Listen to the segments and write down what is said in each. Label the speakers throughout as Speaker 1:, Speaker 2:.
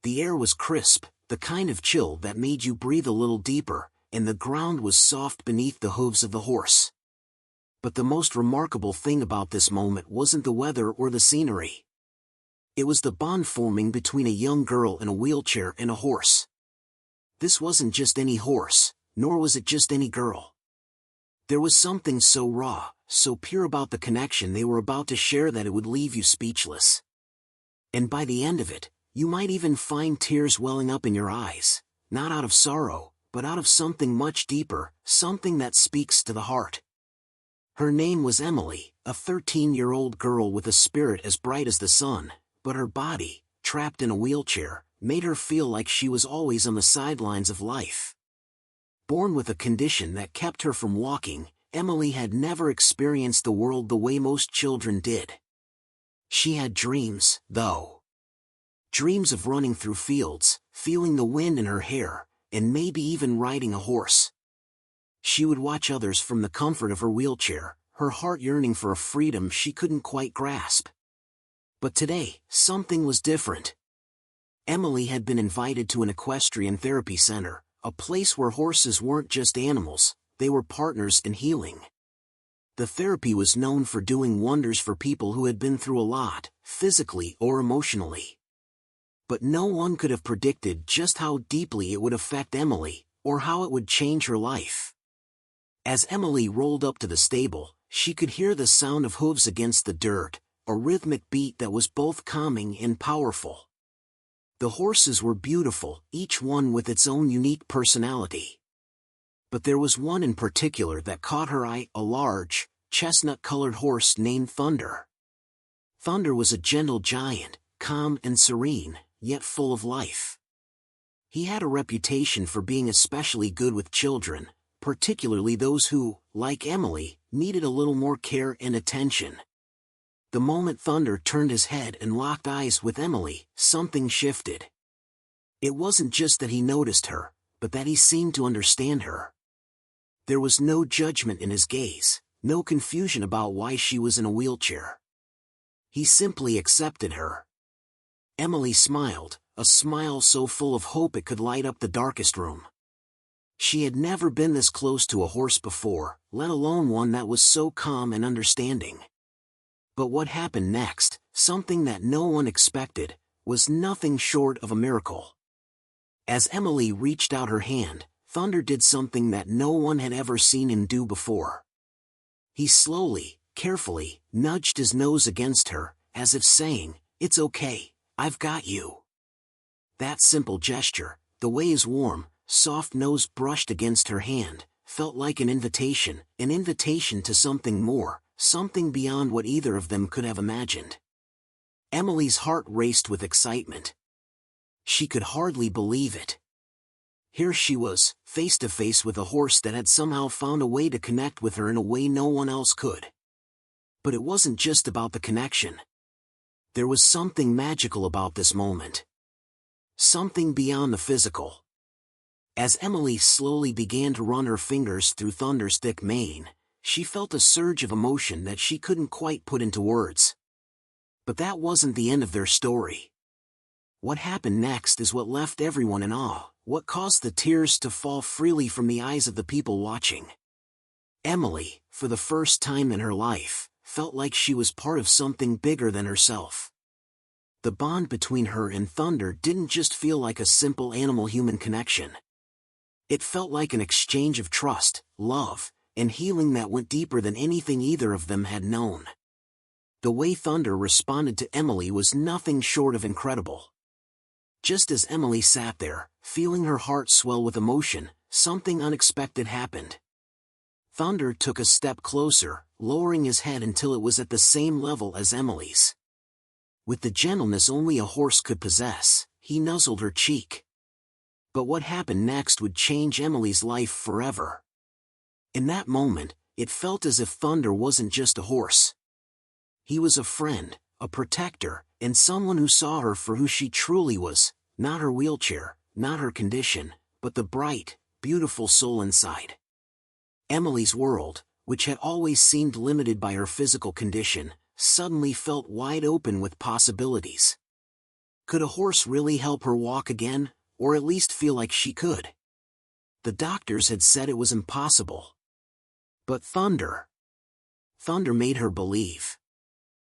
Speaker 1: The air was crisp, the kind of chill that made you breathe a little deeper, and the ground was soft beneath the hooves of the horse. But the most remarkable thing about this moment wasn't the weather or the scenery. It was the bond forming between a young girl in a wheelchair and a horse. This wasn't just any horse, nor was it just any girl. There was something so raw, so pure about the connection they were about to share that it would leave you speechless. And by the end of it, you might even find tears welling up in your eyes, not out of sorrow, but out of something much deeper, something that speaks to the heart. Her name was Emily, a 13-year-old girl with a spirit as bright as the sun, but her body, trapped in a wheelchair, made her feel like she was always on the sidelines of life. Born with a condition that kept her from walking, Emily had never experienced the world the way most children did. She had dreams, though. Dreams of running through fields, feeling the wind in her hair, and maybe even riding a horse. She would watch others from the comfort of her wheelchair, her heart yearning for a freedom she couldn't quite grasp. But today, something was different. Emily had been invited to an equestrian therapy center, a place where horses weren't just animals, they were partners in healing. The therapy was known for doing wonders for people who had been through a lot, physically or emotionally. But no one could have predicted just how deeply it would affect Emily, or how it would change her life. As Emily rolled up to the stable, she could hear the sound of hooves against the dirt, a rhythmic beat that was both calming and powerful. The horses were beautiful, each one with its own unique personality. But there was one in particular that caught her eye, a large, chestnut-colored horse named Thunder. Thunder was a gentle giant, calm and serene, yet full of life. He had a reputation for being especially good with children, particularly those who, like Emily, needed a little more care and attention. The moment Thunder turned his head and locked eyes with Emily, something shifted. It wasn't just that he noticed her, but that he seemed to understand her. There was no judgment in his gaze, no confusion about why she was in a wheelchair. He simply accepted her. Emily smiled, a smile so full of hope it could light up the darkest room. She had never been this close to a horse before, let alone one that was so calm and understanding. But what happened next, something that no one expected, was nothing short of a miracle. As Emily reached out her hand, Thunder did something that no one had ever seen him do before. He slowly, carefully, nudged his nose against her, as if saying, "It's okay, I've got you." That simple gesture, the way his warm, soft nose brushed against her hand, felt like an invitation to something more, something beyond what either of them could have imagined. Emily's heart raced with excitement. She could hardly believe it. Here she was, face to face with a horse that had somehow found a way to connect with her in a way no one else could. But it wasn't just about the connection. There was something magical about this moment. Something beyond the physical. As Emily slowly began to run her fingers through Thunder's thick mane, she felt a surge of emotion that she couldn't quite put into words. But that wasn't the end of their story. What happened next is what left everyone in awe, what caused the tears to fall freely from the eyes of the people watching. Emily, for the first time in her life, felt like she was part of something bigger than herself. The bond between her and Thunder didn't just feel like a simple animal-human connection. It felt like an exchange of trust, love, and healing that went deeper than anything either of them had known. The way Thunder responded to Emily was nothing short of incredible. Just as Emily sat there, feeling her heart swell with emotion, something unexpected happened. Thunder took a step closer, lowering his head until it was at the same level as Emily's. With the gentleness only a horse could possess, he nuzzled her cheek. But what happened next would change Emily's life forever. In that moment, it felt as if Thunder wasn't just a horse. He was a friend, a protector, and someone who saw her for who she truly was, not her wheelchair, not her condition, but the bright, beautiful soul inside. Emily's world, which had always seemed limited by her physical condition, suddenly felt wide open with possibilities. Could a horse really help her walk again, or at least feel like she could? The doctors had said it was impossible. But Thunder made her believe.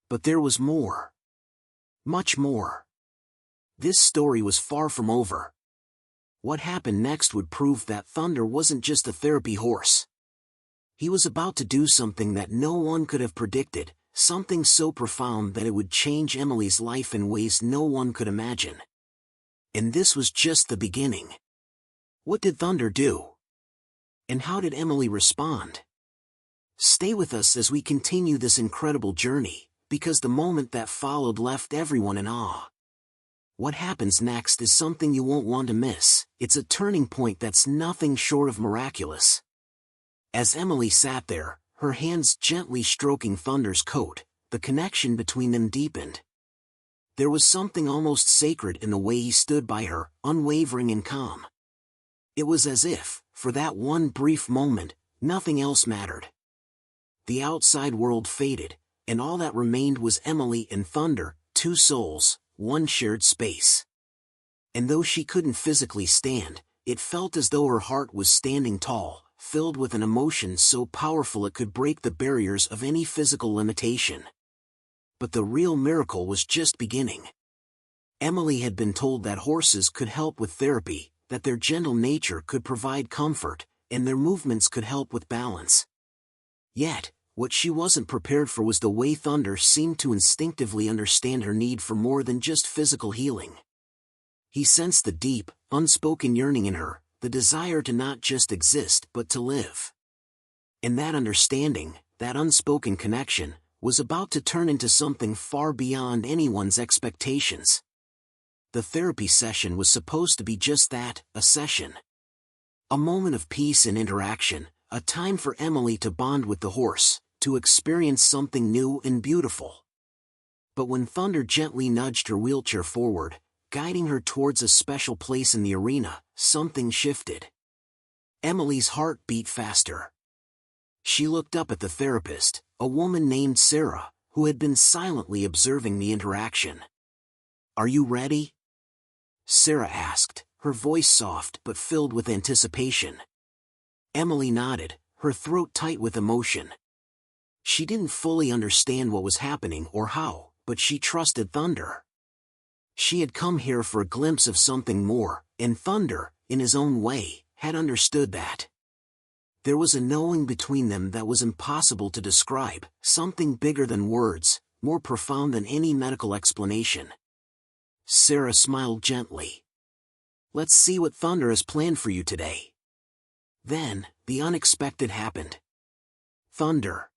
Speaker 1: But there was more. Much more. This story was far from over. What happened next would prove that Thunder wasn't just a therapy horse. He was about to do something that no one could have predicted, something so profound that it would change Emily's life in ways no one could imagine. And this was just the beginning. What did Thunder do? And how did Emily respond? Stay with us as we continue this incredible journey, because the moment that followed left everyone in awe. What happens next is something you won't want to miss. It's a turning point that's nothing short of miraculous. As Emily sat there, her hands gently stroking Thunder's coat, the connection between them deepened. There was something almost sacred in the way he stood by her, unwavering and calm. It was as if, for that one brief moment, nothing else mattered. The outside world faded, and all that remained was Emily and Thunder, two souls, one shared space. And though she couldn't physically stand, it felt as though her heart was standing tall, filled with an emotion so powerful it could break the barriers of any physical limitation. But the real miracle was just beginning. Emily had been told that horses could help with therapy, that their gentle nature could provide comfort, and their movements could help with balance. Yet, what she wasn't prepared for was the way Thunder seemed to instinctively understand her need for more than just physical healing. He sensed the deep, unspoken yearning in her, the desire to not just exist but to live. And that understanding, that unspoken connection, was about to turn into something far beyond anyone's expectations. The therapy session was supposed to be just that, a session. A moment of peace and interaction, a time for Emily to bond with the horse, to experience something new and beautiful. But when Thunder gently nudged her wheelchair forward, guiding her towards a special place in the arena, something shifted. Emily's heart beat faster. She looked up at the therapist, a woman named Sarah, who had been silently observing the interaction. "Are you ready?" Sarah asked, her voice soft but filled with anticipation. Emily nodded, her throat tight with emotion. She didn't fully understand what was happening or how, but she trusted Thunder. She had come here for a glimpse of something more, and Thunder, in his own way, had understood that. There was a knowing between them that was impossible to describe, something bigger than words, more profound than any medical explanation. Sarah smiled gently. "Let's see what Thunder has planned for you today." Then, the unexpected happened. Thunder,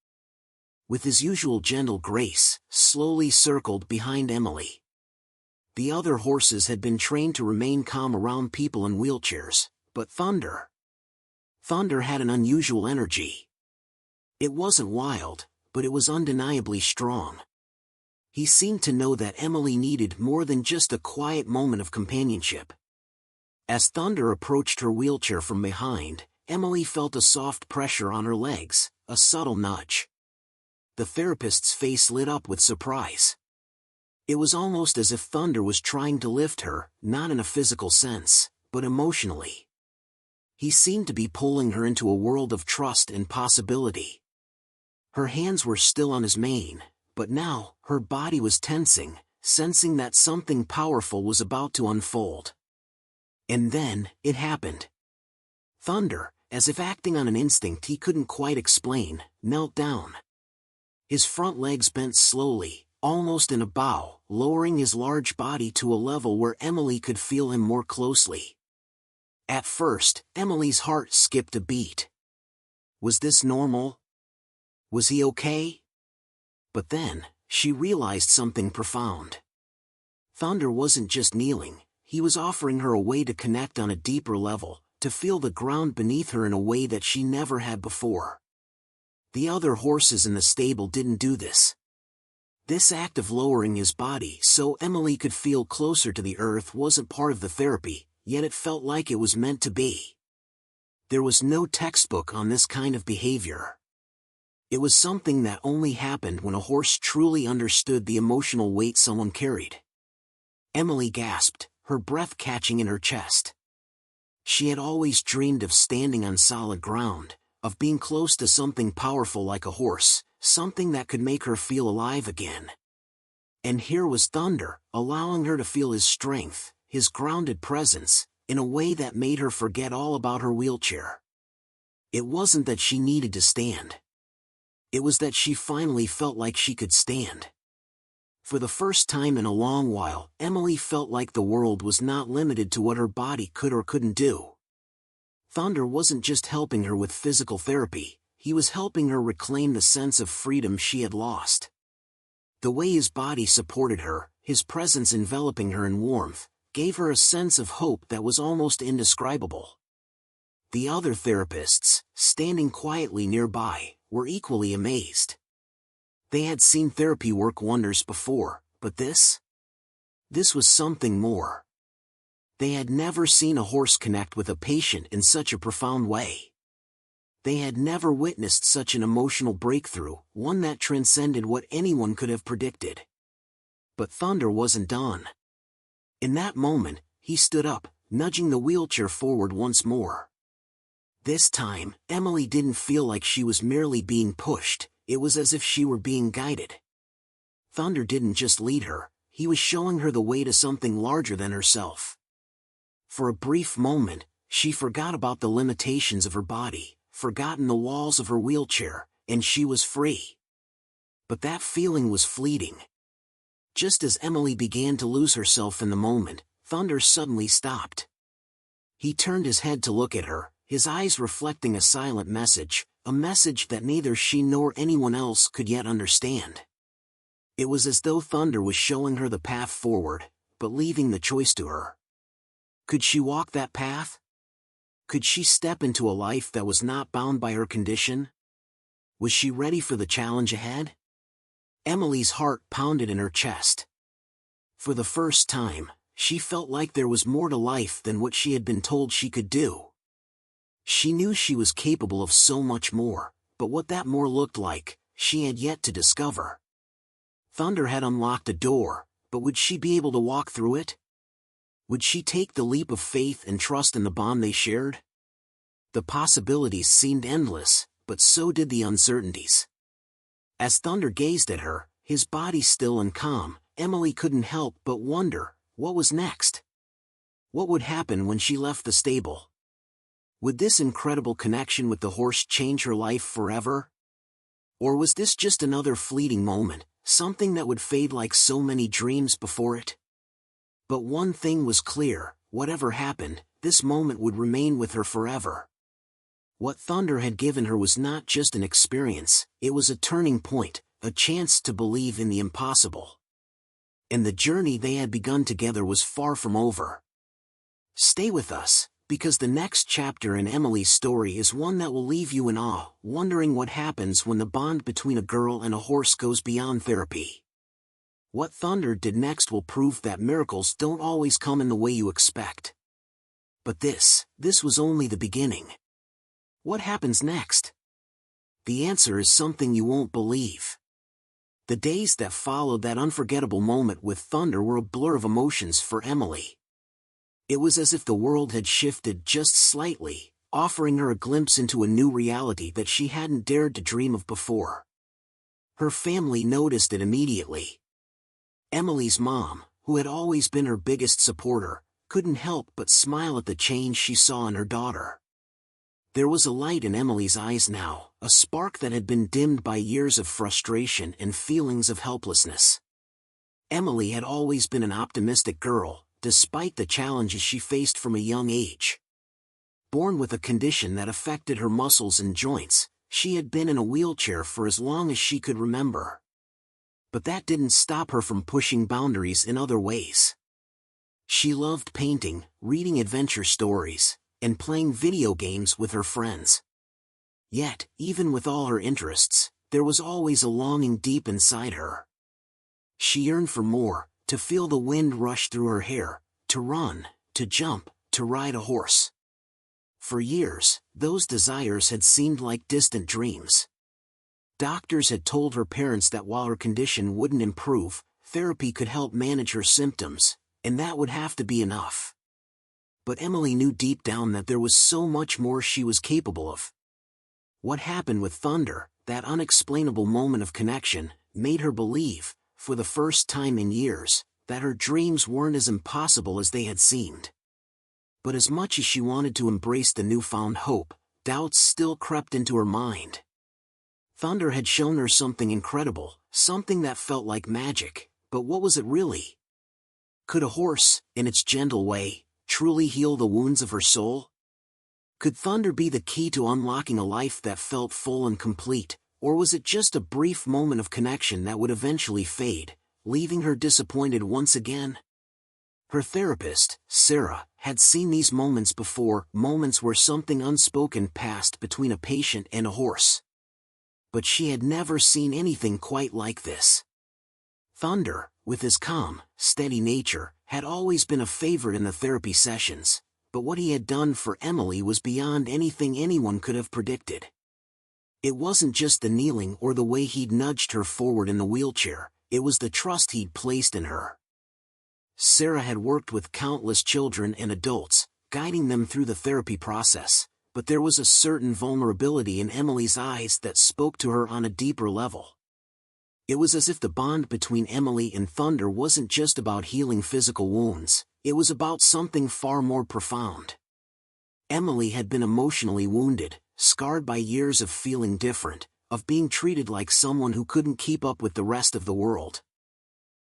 Speaker 1: with his usual gentle grace, slowly circled behind Emily. The other horses had been trained to remain calm around people in wheelchairs, but Thunder had an unusual energy. It wasn't wild, but it was undeniably strong. He seemed to know that Emily needed more than just a quiet moment of companionship. As Thunder approached her wheelchair from behind, Emily felt a soft pressure on her legs, a subtle nudge. The therapist's face lit up with surprise. It was almost as if Thunder was trying to lift her, not in a physical sense, but emotionally. He seemed to be pulling her into a world of trust and possibility. Her hands were still on his mane, but now, her body was tensing, sensing that something powerful was about to unfold. And then, it happened. Thunder, as if acting on an instinct he couldn't quite explain, knelt down. His front legs bent slowly, almost in a bow, lowering his large body to a level where Emily could feel him more closely. At first, Emily's heart skipped a beat. Was this normal? Was he okay? But then, she realized something profound. Thunder wasn't just kneeling, he was offering her a way to connect on a deeper level, to feel the ground beneath her in a way that she never had before. The other horses in the stable didn't do this. This act of lowering his body so Emily could feel closer to the earth wasn't part of the therapy, yet it felt like it was meant to be. There was no textbook on this kind of behavior. It was something that only happened when a horse truly understood the emotional weight someone carried. Emily gasped, her breath catching in her chest. She had always dreamed of standing on solid ground, of being close to something powerful like a horse, something that could make her feel alive again. And here was Thunder, allowing her to feel his strength, his grounded presence, in a way that made her forget all about her wheelchair. It wasn't that she needed to stand. It was that she finally felt like she could stand. For the first time in a long while, Emily felt like the world was not limited to what her body could or couldn't do. Thunder wasn't just helping her with physical therapy, he was helping her reclaim the sense of freedom she had lost. The way his body supported her, his presence enveloping her in warmth, gave her a sense of hope that was almost indescribable. The other therapists, standing quietly nearby, were equally amazed. They had seen therapy work wonders before, but this was something more. They had never seen a horse connect with a patient in such a profound way. They had never witnessed such an emotional breakthrough, one that transcended what anyone could have predicted. But Thunder wasn't done. In that moment, he stood up, nudging the wheelchair forward once more. This time, Emily didn't feel like she was merely being pushed, it was as if she were being guided. Thunder didn't just lead her, he was showing her the way to something larger than herself. For a brief moment, she forgot about the limitations of her body, forgotten the walls of her wheelchair, and she was free. But that feeling was fleeting. Just as Emily began to lose herself in the moment, Thunder suddenly stopped. He turned his head to look at her, his eyes reflecting a silent message, a message that neither she nor anyone else could yet understand. It was as though Thunder was showing her the path forward, but leaving the choice to her. Could she walk that path? Could she step into a life that was not bound by her condition? Was she ready for the challenge ahead? Emily's heart pounded in her chest. For the first time, she felt like there was more to life than what she had been told she could do. She knew she was capable of so much more, but what that more looked like, she had yet to discover. Thunder had unlocked a door, but would she be able to walk through it? Would she take the leap of faith and trust in the bond they shared? The possibilities seemed endless, but so did the uncertainties. As Thunder gazed at her, his body still and calm, Emily couldn't help but wonder, what was next? What would happen when she left the stable? Would this incredible connection with the horse change her life forever? Or was this just another fleeting moment, something that would fade like so many dreams before it? But one thing was clear, whatever happened, this moment would remain with her forever. What Thunder had given her was not just an experience, it was a turning point, a chance to believe in the impossible. And the journey they had begun together was far from over. Stay with us, because the next chapter in Emily's story is one that will leave you in awe, wondering what happens when the bond between a girl and a horse goes beyond therapy. What Thunder did next will prove that miracles don't always come in the way you expect. But this was only the beginning. What happens next? The answer is something you won't believe. The days that followed that unforgettable moment with Thunder were a blur of emotions for Emily. It was as if the world had shifted just slightly, offering her a glimpse into a new reality that she hadn't dared to dream of before. Her family noticed it immediately. Emily's mom, who had always been her biggest supporter, couldn't help but smile at the change she saw in her daughter. There was a light in Emily's eyes now, a spark that had been dimmed by years of frustration and feelings of helplessness. Emily had always been an optimistic girl, despite the challenges she faced from a young age. Born with a condition that affected her muscles and joints, she had been in a wheelchair for as long as she could remember. But that didn't stop her from pushing boundaries in other ways. She loved painting, reading adventure stories, and playing video games with her friends. Yet, even with all her interests, there was always a longing deep inside her. She yearned for more, to feel the wind rush through her hair, to run, to jump, to ride a horse. For years, those desires had seemed like distant dreams. Doctors had told her parents that while her condition wouldn't improve, therapy could help manage her symptoms, and that would have to be enough. But Emily knew deep down that there was so much more she was capable of. What happened with Thunder, that unexplainable moment of connection, made her believe, for the first time in years, that her dreams weren't as impossible as they had seemed. But as much as she wanted to embrace the newfound hope, doubts still crept into her mind. Thunder had shown her something incredible, something that felt like magic, but what was it really? Could a horse, in its gentle way, truly heal the wounds of her soul? Could Thunder be the key to unlocking a life that felt full and complete, or was it just a brief moment of connection that would eventually fade, leaving her disappointed once again? Her therapist, Sarah, had seen these moments before, moments where something unspoken passed between a patient and a horse. But she had never seen anything quite like this. Thunder, with his calm, steady nature, had always been a favorite in the therapy sessions, but what he had done for Emily was beyond anything anyone could have predicted. It wasn't just the kneeling or the way he'd nudged her forward in the wheelchair, it was the trust he'd placed in her. Sarah had worked with countless children and adults, guiding them through the therapy process, but there was a certain vulnerability in Emily's eyes that spoke to her on a deeper level. It was as if the bond between Emily and Thunder wasn't just about healing physical wounds, it was about something far more profound. Emily had been emotionally wounded, scarred by years of feeling different, of being treated like someone who couldn't keep up with the rest of the world.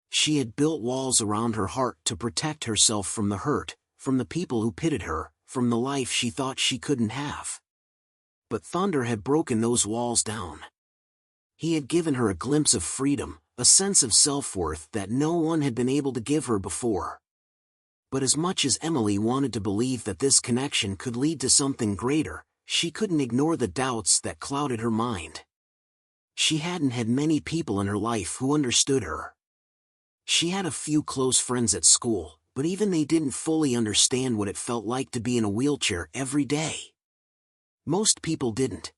Speaker 1: She had built walls around her heart to protect herself from the hurt, from the people who pitied her, from the life she thought she couldn't have. But Thunder had broken those walls down. He had given her a glimpse of freedom, a sense of self-worth that no one had been able to give her before. But as much as Emily wanted to believe that this connection could lead to something greater, she couldn't ignore the doubts that clouded her mind. She hadn't had many people in her life who understood her. She had a few close friends at school, but even they didn't fully understand what it felt like to be in a wheelchair every day. Most people didn't.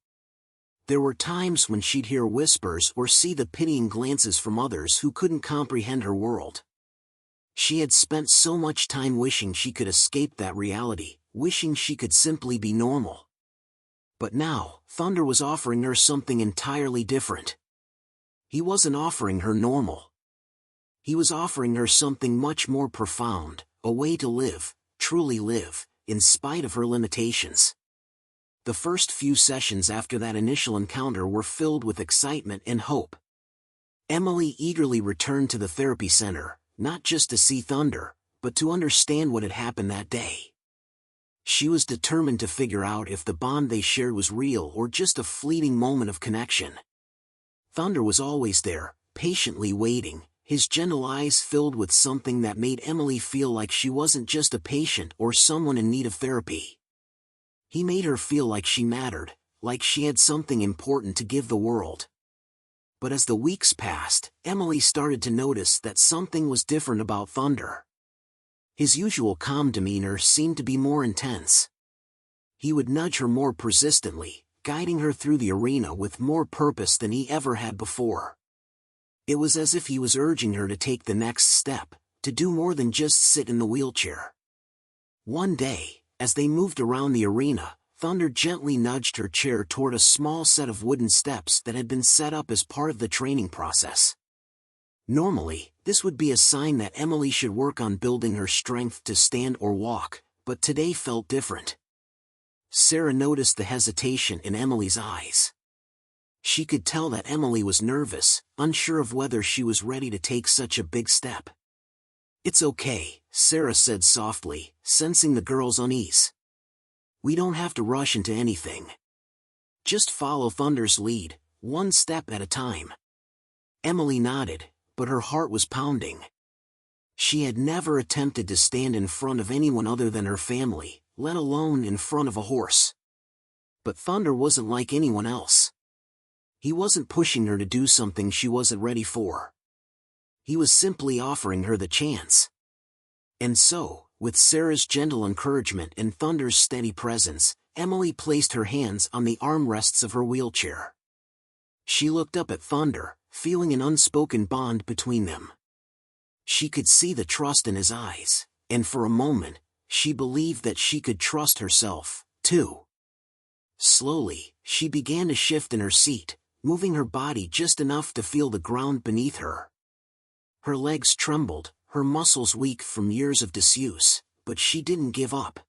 Speaker 1: There were times when she'd hear whispers or see the pitying glances from others who couldn't comprehend her world. She had spent so much time wishing she could escape that reality, wishing she could simply be normal. But now, Thunder was offering her something entirely different. He wasn't offering her normal. He was offering her something much more profound, a way to live, truly live, in spite of her limitations. The first few sessions after that initial encounter were filled with excitement and hope. Emily eagerly returned to the therapy center, not just to see Thunder, but to understand what had happened that day. She was determined to figure out if the bond they shared was real or just a fleeting moment of connection. Thunder was always there, patiently waiting, his gentle eyes filled with something that made Emily feel like she wasn't just a patient or someone in need of therapy. He made her feel like she mattered, like she had something important to give the world. But as the weeks passed, Emily started to notice that something was different about Thunder. His usual calm demeanor seemed to be more intense. He would nudge her more persistently, guiding her through the arena with more purpose than he ever had before. It was as if he was urging her to take the next step, to do more than just sit in the wheelchair. One day, as they moved around the arena, Thunder gently nudged her chair toward a small set of wooden steps that had been set up as part of the training process. Normally, this would be a sign that Emily should work on building her strength to stand or walk, but today felt different. Sarah noticed the hesitation in Emily's eyes. She could tell that Emily was nervous, unsure of whether she was ready to take such a big step. "It's okay," Sarah said softly, sensing the girl's unease. "We don't have to rush into anything. Just follow Thunder's lead, one step at a time." Emily nodded, but her heart was pounding. She had never attempted to stand in front of anyone other than her family, let alone in front of a horse. But Thunder wasn't like anyone else. He wasn't pushing her to do something she wasn't ready for. He was simply offering her the chance. And so, with Sarah's gentle encouragement and Thunder's steady presence, Emily placed her hands on the armrests of her wheelchair. She looked up at Thunder, feeling an unspoken bond between them. She could see the trust in his eyes, and for a moment, she believed that she could trust herself, too. Slowly, she began to shift in her seat, moving her body just enough to feel the ground beneath her. Her legs trembled, her muscles weak from years of disuse, but she didn't give up.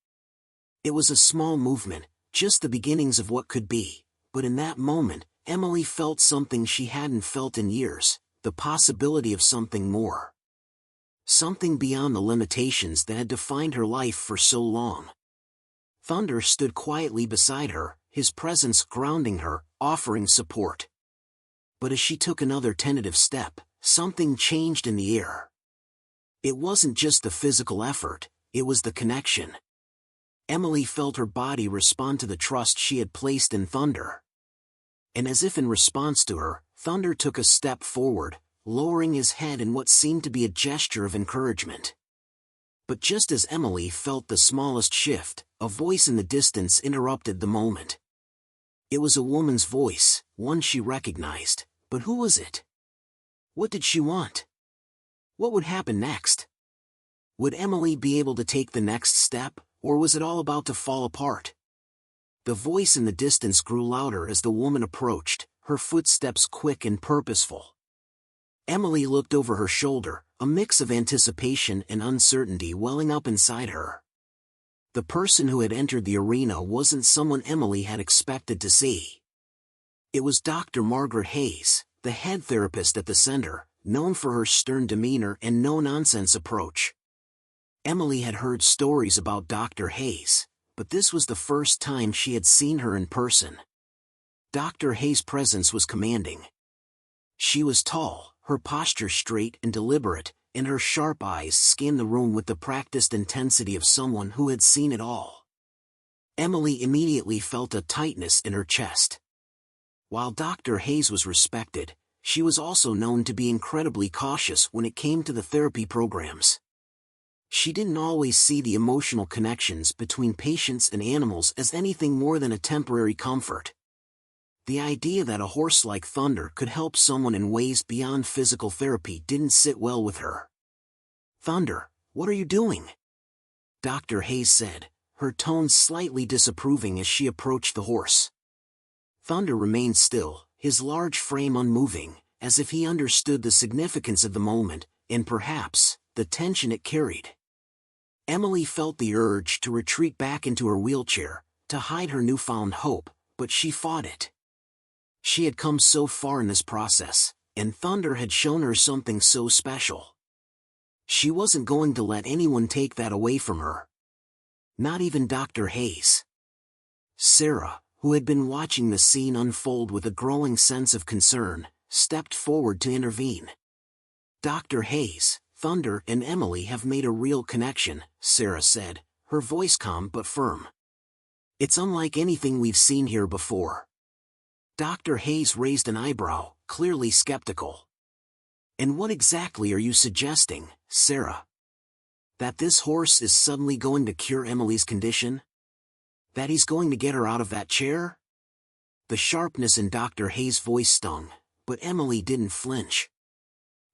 Speaker 1: It was a small movement, just the beginnings of what could be, but in that moment, Emily felt something she hadn't felt in years, the possibility of something more. Something beyond the limitations that had defined her life for so long. Thunder stood quietly beside her, his presence grounding her, offering support. But as she took another tentative step, something changed in the air. It wasn't just the physical effort, it was the connection. Emily felt her body respond to the trust she had placed in Thunder. And as if in response to her, Thunder took a step forward, lowering his head in what seemed to be a gesture of encouragement. But just as Emily felt the smallest shift, a voice in the distance interrupted the moment. It was a woman's voice, one she recognized, but who was it? What did she want? What would happen next? Would Emily be able to take the next step, or was it all about to fall apart? The voice in the distance grew louder as the woman approached, her footsteps quick and purposeful. Emily looked over her shoulder, a mix of anticipation and uncertainty welling up inside her. The person who had entered the arena wasn't someone Emily had expected to see. It was Dr. Margaret Hayes, the head therapist at the center, known for her stern demeanor and no-nonsense approach. Emily had heard stories about Dr. Hayes, but this was the first time she had seen her in person. Dr. Hayes' presence was commanding. She was tall, her posture straight and deliberate, and her sharp eyes scanned the room with the practiced intensity of someone who had seen it all. Emily immediately felt a tightness in her chest. While Dr. Hayes was respected, she was also known to be incredibly cautious when it came to the therapy programs. She didn't always see the emotional connections between patients and animals as anything more than a temporary comfort. The idea that a horse like Thunder could help someone in ways beyond physical therapy didn't sit well with her. "Thunder, what are you doing?" Dr. Hayes said, her tone slightly disapproving as she approached the horse. Thunder remained still, his large frame unmoving, as if he understood the significance of the moment, and perhaps, the tension it carried. Emily felt the urge to retreat back into her wheelchair, to hide her newfound hope, but she fought it. She had come so far in this process, and Thunder had shown her something so special. She wasn't going to let anyone take that away from her. Not even Dr. Hayes. Sarah, who had been watching the scene unfold with a growing sense of concern, stepped forward to intervene. "Dr. Hayes, Thunder and Emily have made a real connection," Sarah said, her voice calm but firm. "It's unlike anything we've seen here before." Dr. Hayes raised an eyebrow, clearly skeptical. "And what exactly are you suggesting, Sarah? That this horse is suddenly going to cure Emily's condition? That he's going to get her out of that chair?" The sharpness in Dr. Hayes' voice stung, but Emily didn't flinch.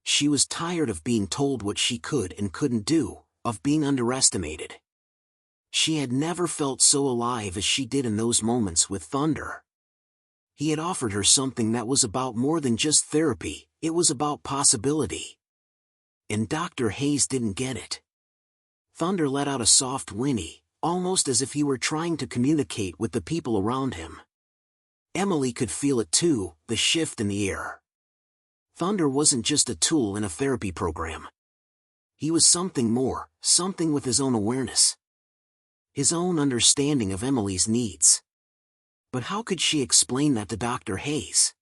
Speaker 1: She was tired of being told what she could and couldn't do, of being underestimated. She had never felt so alive as she did in those moments with Thunder. He had offered her something that was about more than just therapy, it was about possibility. And Dr. Hayes didn't get it. Thunder let out a soft whinny, almost as if he were trying to communicate with the people around him. Emily could feel it too, the shift in the air. Thunder wasn't just a tool in a therapy program. He was something more, something with his own awareness. His own understanding of Emily's needs. But how could she explain that to Dr. Hayes?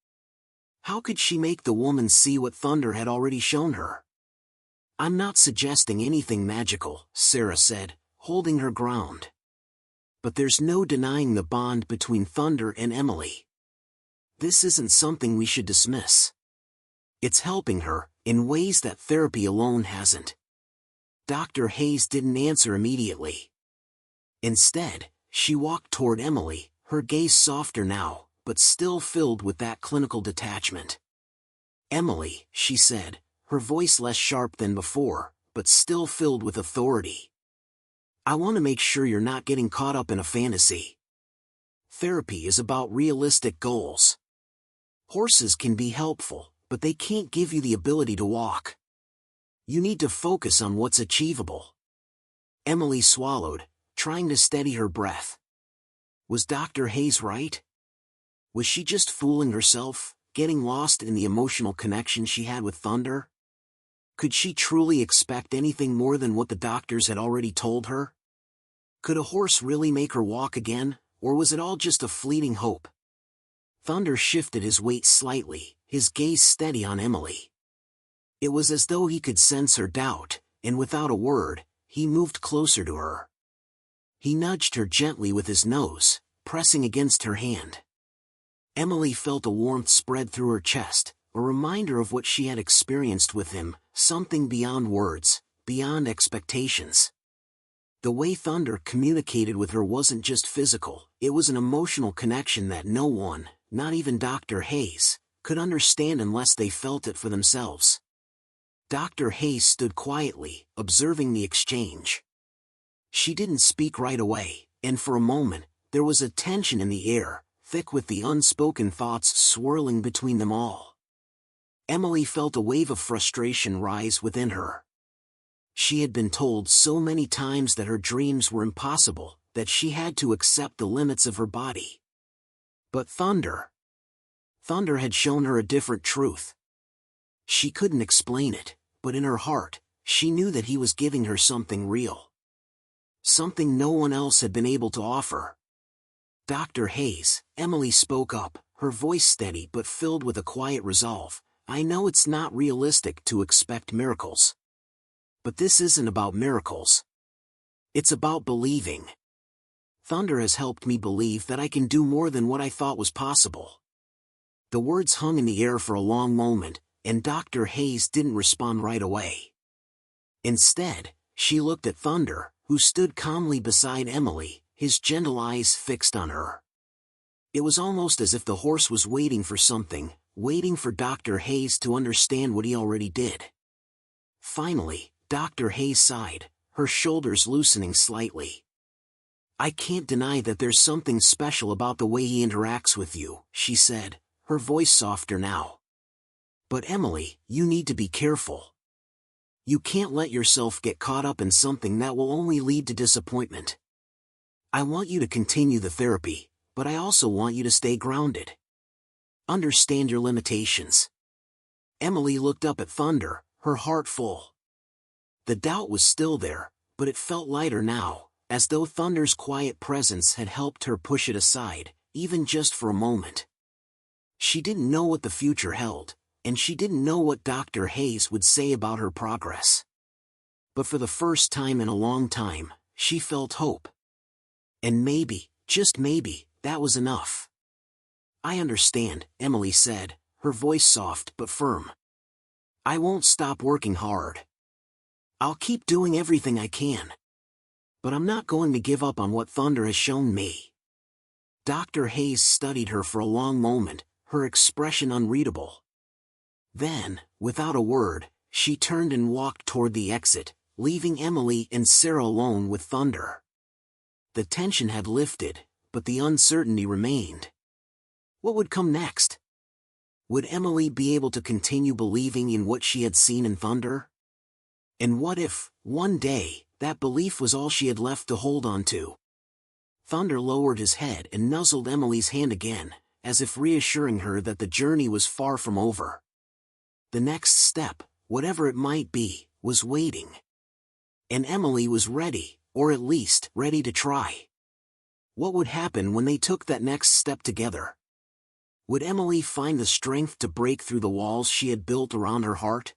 Speaker 1: How could she make the woman see what Thunder had already shown her? "I'm not suggesting anything magical," Sarah said, holding her ground. "But there's no denying the bond between Thunder and Emily. This isn't something we should dismiss. It's helping her, in ways that therapy alone hasn't." Dr. Hayes didn't answer immediately. Instead, she walked toward Emily, her gaze softer now, but still filled with that clinical detachment. "Emily," she said, her voice less sharp than before, but still filled with authority. I want to make sure you're not getting caught up in a fantasy. Therapy is about realistic goals. Horses can be helpful, but they can't give you the ability to walk. You need to focus on what's achievable. Emily swallowed, trying to steady her breath. Was Dr. Hayes right? Was she just fooling herself, getting lost in the emotional connection she had with Thunder? Could she truly expect anything more than what the doctors had already told her? Could a horse really make her walk again, or was it all just a fleeting hope? Thunder shifted his weight slightly, his gaze steady on Emily. It was as though he could sense her doubt, and without a word, he moved closer to her. He nudged her gently with his nose, pressing against her hand. Emily felt a warmth spread through her chest, a reminder of what she had experienced with him, something beyond words, beyond expectations. The way Thunder communicated with her wasn't just physical, it was an emotional connection that no one, not even Dr. Hayes, could understand unless they felt it for themselves. Dr. Hayes stood quietly, observing the exchange. She didn't speak right away, and for a moment, there was a tension in the air, thick with the unspoken thoughts swirling between them all. Emily felt a wave of frustration rise within her. She had been told so many times that her dreams were impossible, that she had to accept the limits of her body. But Thunder had shown her a different truth. She couldn't explain it, but in her heart, she knew that he was giving her something real. Something no one else had been able to offer. Dr. Hayes, Emily spoke up, her voice steady but filled with a quiet resolve. I know it's not realistic to expect miracles. But this isn't about miracles. It's about believing. Thunder has helped me believe that I can do more than what I thought was possible. The words hung in the air for a long moment, and Dr. Hayes didn't respond right away. Instead, she looked at Thunder, who stood calmly beside Emily, his gentle eyes fixed on her. It was almost as if the horse was waiting for something, waiting for Dr. Hayes to understand what he already did. Finally, Dr. Hayes sighed, her shoulders loosening slightly. I can't deny that there's something special about the way he interacts with you, she said, her voice softer now. But Emily, you need to be careful. You can't let yourself get caught up in something that will only lead to disappointment. I want you to continue the therapy, but I also want you to stay grounded. Understand your limitations. Emily looked up at Thunder, her heart full. The doubt was still there, but it felt lighter now, as though Thunder's quiet presence had helped her push it aside, even just for a moment. She didn't know what the future held, and she didn't know what Dr. Hayes would say about her progress. But for the first time in a long time, she felt hope. And maybe, just maybe, that was enough. I understand, Emily said, her voice soft but firm. I won't stop working hard. I'll keep doing everything I can. But I'm not going to give up on what Thunder has shown me. Dr. Hayes studied her for a long moment, her expression unreadable. Then, without a word, she turned and walked toward the exit, leaving Emily and Sarah alone with Thunder. The tension had lifted, but the uncertainty remained. What would come next? Would Emily be able to continue believing in what she had seen in Thunder? And what if, one day, that belief was all she had left to hold on to? Thunder lowered his head and nuzzled Emily's hand again, as if reassuring her that the journey was far from over. The next step, whatever it might be, was waiting. And Emily was ready, or at least ready to try. What would happen when they took that next step together? Would Emily find the strength to break through the walls she had built around her heart?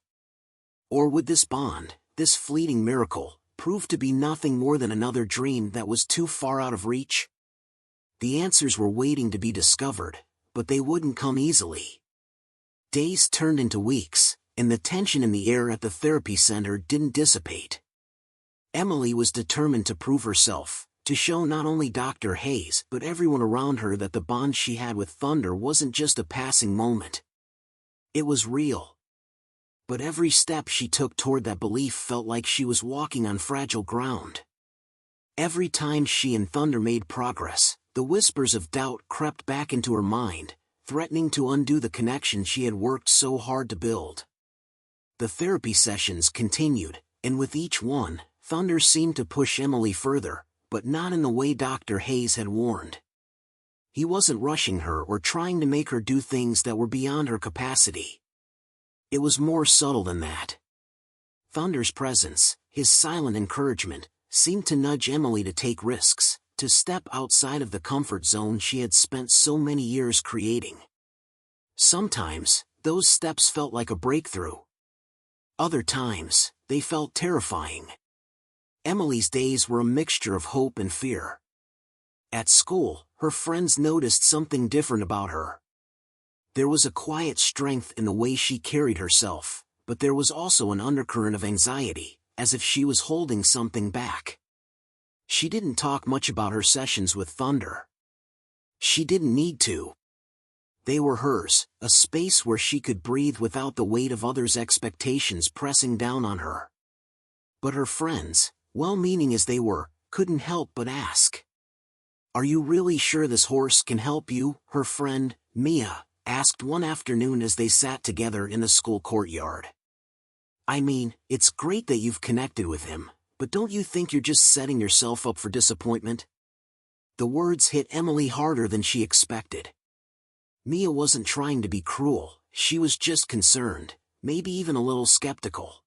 Speaker 1: Or would this bond, this fleeting miracle, prove to be nothing more than another dream that was too far out of reach? The answers were waiting to be discovered, but they wouldn't come easily. Days turned into weeks, and the tension in the air at the therapy center didn't dissipate. Emily was determined to prove herself, to show not only Dr. Hayes but everyone around her that the bond she had with Thunder wasn't just a passing moment. It was real. But every step she took toward that belief felt like she was walking on fragile ground. Every time she and Thunder made progress, the whispers of doubt crept back into her mind, threatening to undo the connection she had worked so hard to build. The therapy sessions continued, and with each one, Thunder seemed to push Emily further, but not in the way Dr. Hayes had warned. He wasn't rushing her or trying to make her do things that were beyond her capacity. It was more subtle than that. Thunder's presence, his silent encouragement, seemed to nudge Emily to take risks, to step outside of the comfort zone she had spent so many years creating. Sometimes, those steps felt like a breakthrough. Other times, they felt terrifying. Emily's days were a mixture of hope and fear. At school, her friends noticed something different about her. There was a quiet strength in the way she carried herself, but there was also an undercurrent of anxiety, as if she was holding something back. She didn't talk much about her sessions with Thunder. She didn't need to. They were hers, a space where she could breathe without the weight of others' expectations pressing down on her. But her friends, well-meaning as they were, couldn't help but ask. "Are you really sure this horse can help you?" her friend, Mia, asked one afternoon as they sat together in the school courtyard. "I mean, it's great that you've connected with him, but don't you think you're just setting yourself up for disappointment?" The words hit Emily harder than she expected. Mia wasn't trying to be cruel, she was just concerned, maybe even a little skeptical.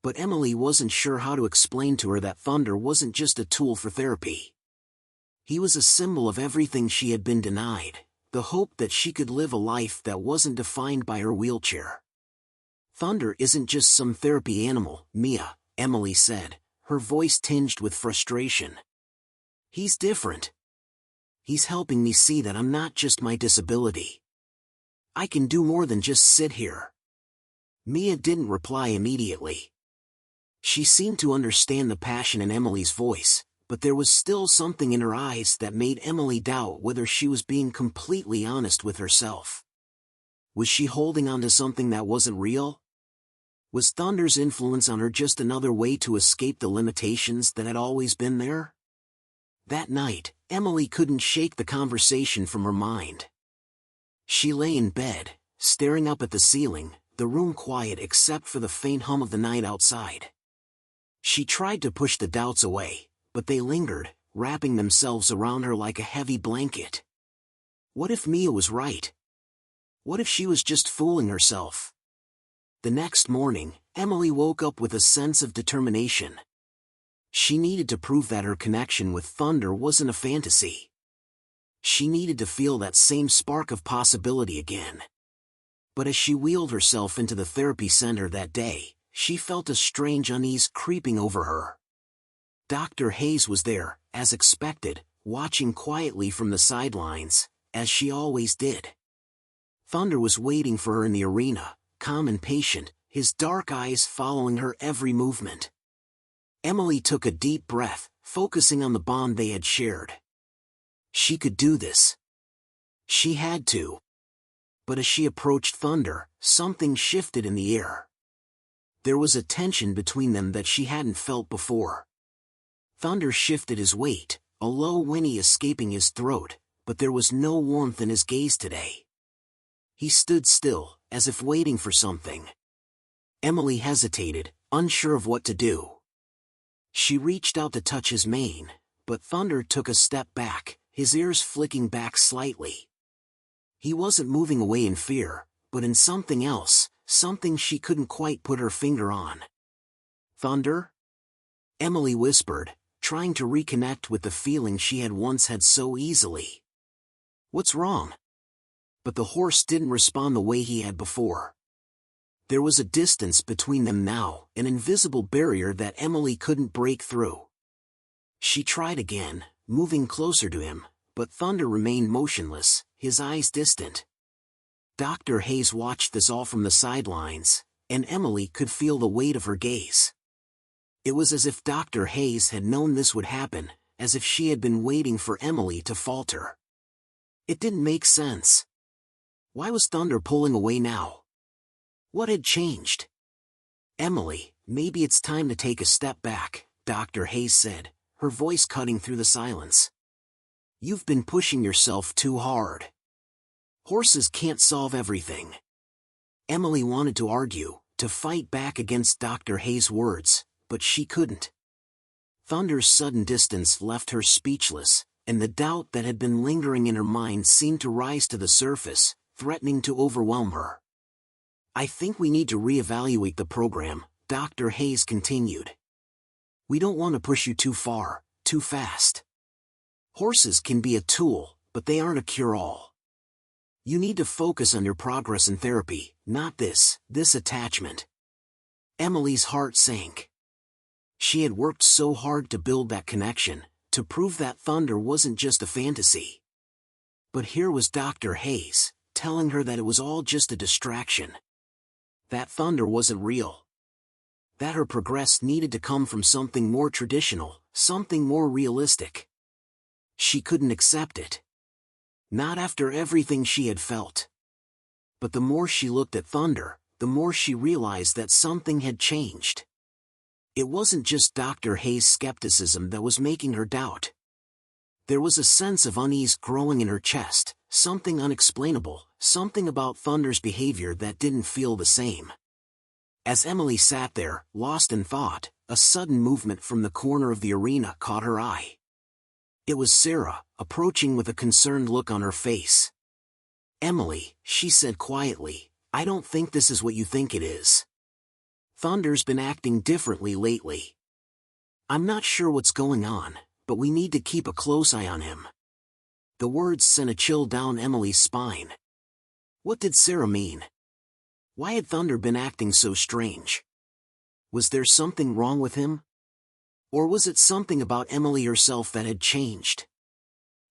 Speaker 1: But Emily wasn't sure how to explain to her that Thunder wasn't just a tool for therapy. He was a symbol of everything she had been denied, the hope that she could live a life that wasn't defined by her wheelchair. "Thunder isn't just some therapy animal, Mia," Emily said, her voice tinged with frustration. "He's different. He's helping me see that I'm not just my disability. I can do more than just sit here." Mia didn't reply immediately. She seemed to understand the passion in Emily's voice, but there was still something in her eyes that made Emily doubt whether she was being completely honest with herself. Was she holding on to something that wasn't real? Was Thunder's influence on her just another way to escape the limitations that had always been there? That night, Emily couldn't shake the conversation from her mind. She lay in bed, staring up at the ceiling, the room quiet except for the faint hum of the night outside. She tried to push the doubts away, but they lingered, wrapping themselves around her like a heavy blanket. What if Mia was right? What if she was just fooling herself? The next morning, Emily woke up with a sense of determination. She needed to prove that her connection with Thunder wasn't a fantasy. She needed to feel that same spark of possibility again. But as she wheeled herself into the therapy center that day, she felt a strange unease creeping over her. Dr. Hayes was there, as expected, watching quietly from the sidelines, as she always did. Thunder was waiting for her in the arena, calm and patient, his dark eyes following her every movement. Emily took a deep breath, focusing on the bond they had shared. She could do this. She had to. But as she approached Thunder, something shifted in the air. There was a tension between them that she hadn't felt before. Thunder shifted his weight, a low whinny escaping his throat, but there was no warmth in his gaze today. He stood still, as if waiting for something. Emily hesitated, unsure of what to do. She reached out to touch his mane, but Thunder took a step back, his ears flicking back slightly. He wasn't moving away in fear, but in something else, something she couldn't quite put her finger on. "Thunder?" Emily whispered, trying to reconnect with the feeling she had once had so easily. "What's wrong?" But the horse didn't respond the way he had before. There was a distance between them now, an invisible barrier that Emily couldn't break through. She tried again, moving closer to him, but Thunder remained motionless, his eyes distant. Dr. Hayes watched this all from the sidelines, and Emily could feel the weight of her gaze. It was as if Dr. Hayes had known this would happen, as if she had been waiting for Emily to falter. It didn't make sense. Why was Thunder pulling away now? What had changed? "Emily, maybe it's time to take a step back," Dr. Hayes said, her voice cutting through the silence. "You've been pushing yourself too hard. Horses can't solve everything." Emily wanted to argue, to fight back against Dr. Hayes' words, but she couldn't. Thunder's sudden distance left her speechless, and the doubt that had been lingering in her mind seemed to rise to the surface, threatening to overwhelm her. "I think we need to reevaluate the program," Dr. Hayes continued. "We don't want to push you too far, too fast. Horses can be a tool, but they aren't a cure-all. You need to focus on your progress in therapy, not this attachment." Emily's heart sank. She had worked so hard to build that connection, to prove that Thunder wasn't just a fantasy. But here was Dr. Hayes, telling her that it was all just a distraction. That Thunder wasn't real. That her progress needed to come from something more traditional, something more realistic. She couldn't accept it. Not after everything she had felt. But the more she looked at Thunder, the more she realized that something had changed. It wasn't just Dr. Hayes' skepticism that was making her doubt. There was a sense of unease growing in her chest, something unexplainable, something about Thunder's behavior that didn't feel the same. As Emily sat there, lost in thought, a sudden movement from the corner of the arena caught her eye. It was Sarah, approaching with a concerned look on her face. "Emily," she said quietly, "I don't think this is what you think it is. Thunder's been acting differently lately. I'm not sure what's going on, but we need to keep a close eye on him." The words sent a chill down Emily's spine. What did Sarah mean? Why had Thunder been acting so strange? Was there something wrong with him? Or was it something about Emily herself that had changed?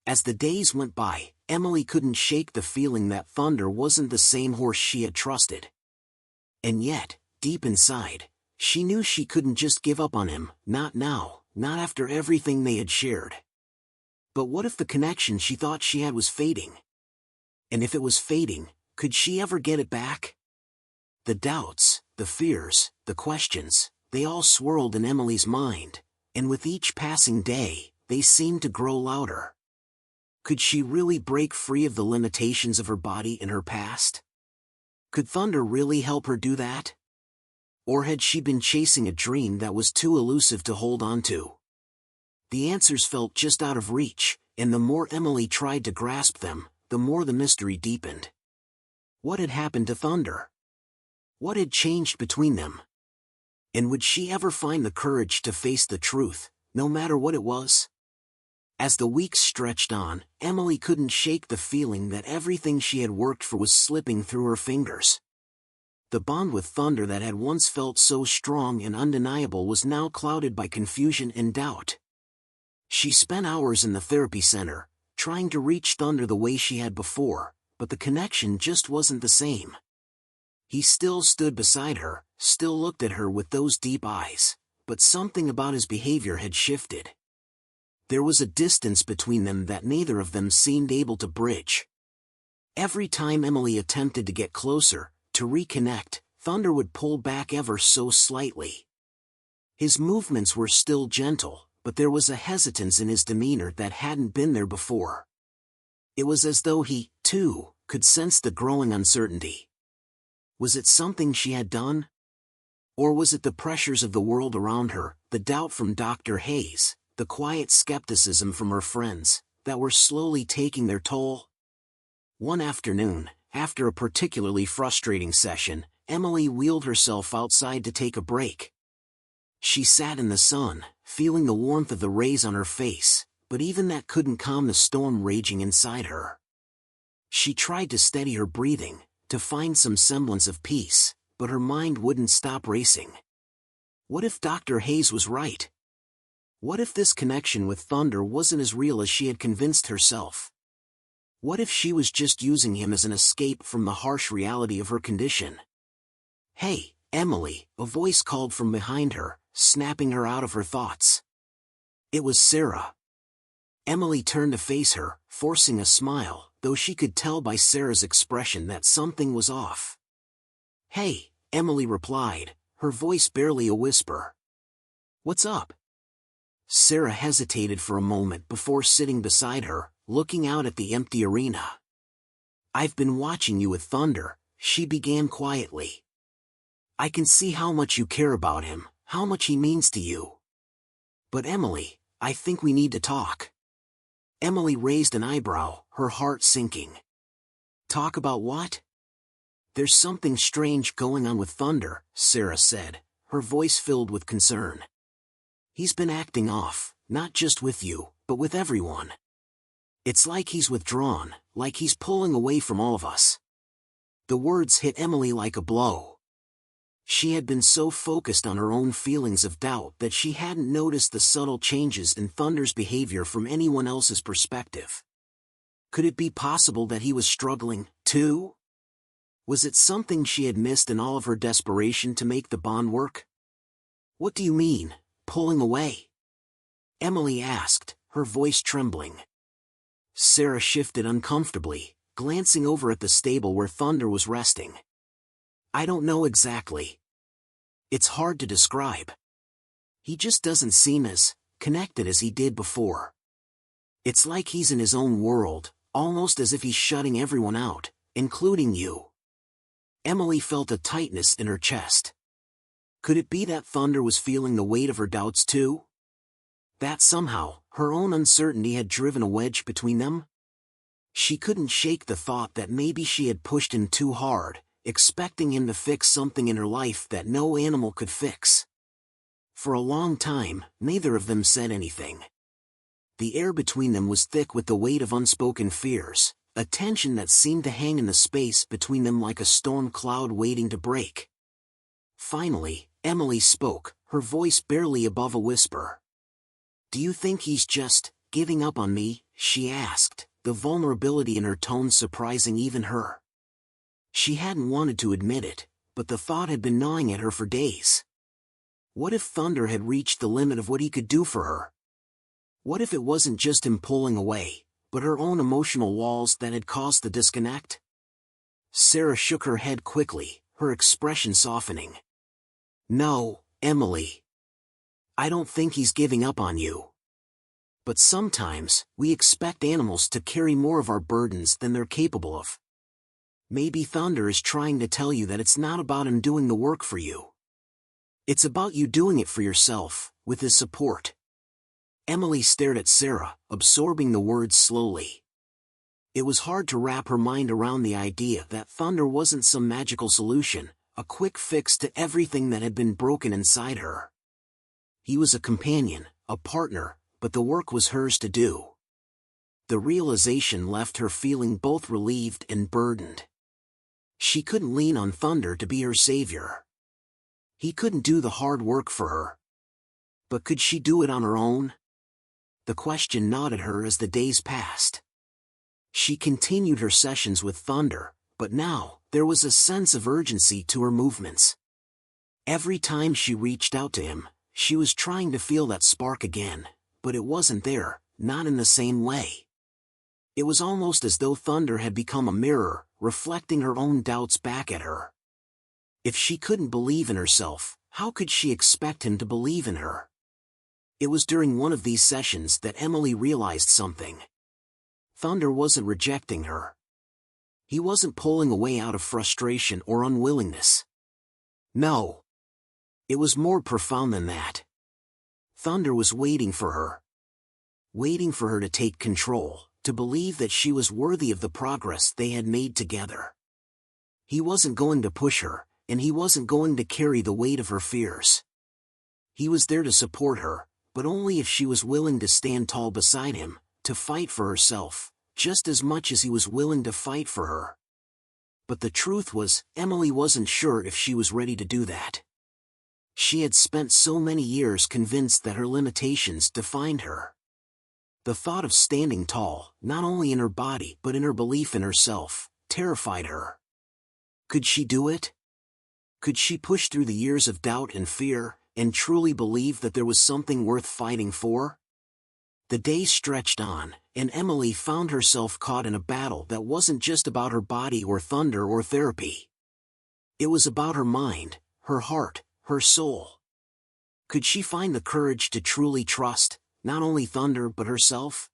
Speaker 1: As the days went by, Emily couldn't shake the feeling that Thunder wasn't the same horse she had trusted. And yet, deep inside, she knew she couldn't just give up on him, not now, not after everything they had shared. But what if the connection she thought she had was fading? And if it was fading, could she ever get it back? The doubts, the fears, the questions, they all swirled in Emily's mind, and with each passing day, they seemed to grow louder. Could she really break free of the limitations of her body and her past? Could Thunder really help her do that? Or had she been chasing a dream that was too elusive to hold on to? The answers felt just out of reach, and the more Emily tried to grasp them, the more the mystery deepened. What had happened to Thunder? What had changed between them? And would she ever find the courage to face the truth, no matter what it was? As the weeks stretched on, Emily couldn't shake the feeling that everything she had worked for was slipping through her fingers. The bond with Thunder that had once felt so strong and undeniable was now clouded by confusion and doubt. She spent hours in the therapy center, trying to reach Thunder the way she had before, but the connection just wasn't the same. He still stood beside her, still looked at her with those deep eyes, but something about his behavior had shifted. There was a distance between them that neither of them seemed able to bridge. Every time Emily attempted to get closer, to reconnect, Thunder would pull back ever so slightly. His movements were still gentle, but there was a hesitance in his demeanor that hadn't been there before. It was as though he, too, could sense the growing uncertainty. Was it something she had done? Or was it the pressures of the world around her, the doubt from Dr. Hayes, the quiet skepticism from her friends, that were slowly taking their toll? One afternoon, after a particularly frustrating session, Emily wheeled herself outside to take a break. She sat in the sun, feeling the warmth of the rays on her face, but even that couldn't calm the storm raging inside her. She tried to steady her breathing, to find some semblance of peace, but her mind wouldn't stop racing. What if Dr. Hayes was right? What if this connection with Thunder wasn't as real as she had convinced herself? What if she was just using him as an escape from the harsh reality of her condition? "Hey, Emily," a voice called from behind her, snapping her out of her thoughts. It was Sarah. Emily turned to face her, forcing a smile, though she could tell by Sarah's expression that something was off. "Hey," Emily replied, her voice barely a whisper. "What's up?" Sarah hesitated for a moment before sitting beside her, looking out at the empty arena. "I've been watching you with Thunder," she began quietly. "I can see how much you care about him, how much he means to you. But Emily, I think we need to talk." Emily raised an eyebrow, her heart sinking. "Talk about what?" "There's something strange going on with Thunder," Sarah said, her voice filled with concern. "He's been acting off, not just with you, but with everyone. It's like he's withdrawn, like he's pulling away from all of us." The words hit Emily like a blow. She had been so focused on her own feelings of doubt that she hadn't noticed the subtle changes in Thunder's behavior from anyone else's perspective. Could it be possible that he was struggling, too? Was it something she had missed in all of her desperation to make the bond work? "What do you mean, pulling away?" Emily asked, her voice trembling. Sarah shifted uncomfortably, glancing over at the stable where Thunder was resting. "I don't know exactly. It's hard to describe. He just doesn't seem as connected as he did before. It's like he's in his own world, almost as if he's shutting everyone out, including you." Emily felt a tightness in her chest. Could it be that Thunder was feeling the weight of her doubts too? That somehow, her own uncertainty had driven a wedge between them? She couldn't shake the thought that maybe she had pushed him too hard, expecting him to fix something in her life that no animal could fix. For a long time, neither of them said anything. The air between them was thick with the weight of unspoken fears, a tension that seemed to hang in the space between them like a storm cloud waiting to break. Finally, Emily spoke, her voice barely above a whisper. "Do you think he's just giving up on me?" she asked, the vulnerability in her tone surprising even her. She hadn't wanted to admit it, but the thought had been gnawing at her for days. What if Thunder had reached the limit of what he could do for her? What if it wasn't just him pulling away, but her own emotional walls that had caused the disconnect? Sarah shook her head quickly, her expression softening. "No, Emily. I don't think he's giving up on you. But sometimes, we expect animals to carry more of our burdens than they're capable of. Maybe Thunder is trying to tell you that it's not about him doing the work for you. It's about you doing it for yourself, with his support." Emily stared at Sarah, absorbing the words slowly. It was hard to wrap her mind around the idea that Thunder wasn't some magical solution, a quick fix to everything that had been broken inside her. He was a companion, a partner, but the work was hers to do. The realization left her feeling both relieved and burdened. She couldn't lean on Thunder to be her savior. He couldn't do the hard work for her. But could she do it on her own? The question gnawed at her as the days passed. She continued her sessions with Thunder, but now, there was a sense of urgency to her movements. Every time she reached out to him, she was trying to feel that spark again, but it wasn't there, not in the same way. It was almost as though Thunder had become a mirror, reflecting her own doubts back at her. If she couldn't believe in herself, how could she expect him to believe in her? It was during one of these sessions that Emily realized something. Thunder wasn't rejecting her. He wasn't pulling away out of frustration or unwillingness. No. It was more profound than that. Thunder was waiting for her. Waiting for her to take control, to believe that she was worthy of the progress they had made together. He wasn't going to push her, and he wasn't going to carry the weight of her fears. He was there to support her, but only if she was willing to stand tall beside him, to fight for herself, just as much as he was willing to fight for her. But the truth was, Emily wasn't sure if she was ready to do that. She had spent so many years convinced that her limitations defined her. The thought of standing tall, not only in her body but in her belief in herself, terrified her. Could she do it? Could she push through the years of doubt and fear, and truly believe that there was something worth fighting for? The days stretched on, and Emily found herself caught in a battle that wasn't just about her body or Thunder or therapy. It was about her mind, her heart, her soul. Could she find the courage to truly trust, not only Thunder but herself?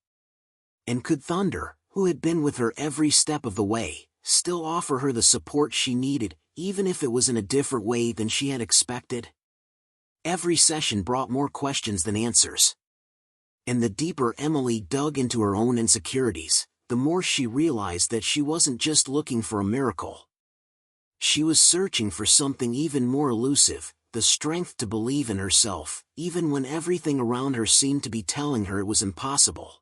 Speaker 1: And could Thunder, who had been with her every step of the way, still offer her the support she needed, even if it was in a different way than she had expected? Every session brought more questions than answers. And the deeper Emily dug into her own insecurities, the more she realized that she wasn't just looking for a miracle. She was searching for something even more elusive, the strength to believe in herself, even when everything around her seemed to be telling her it was impossible.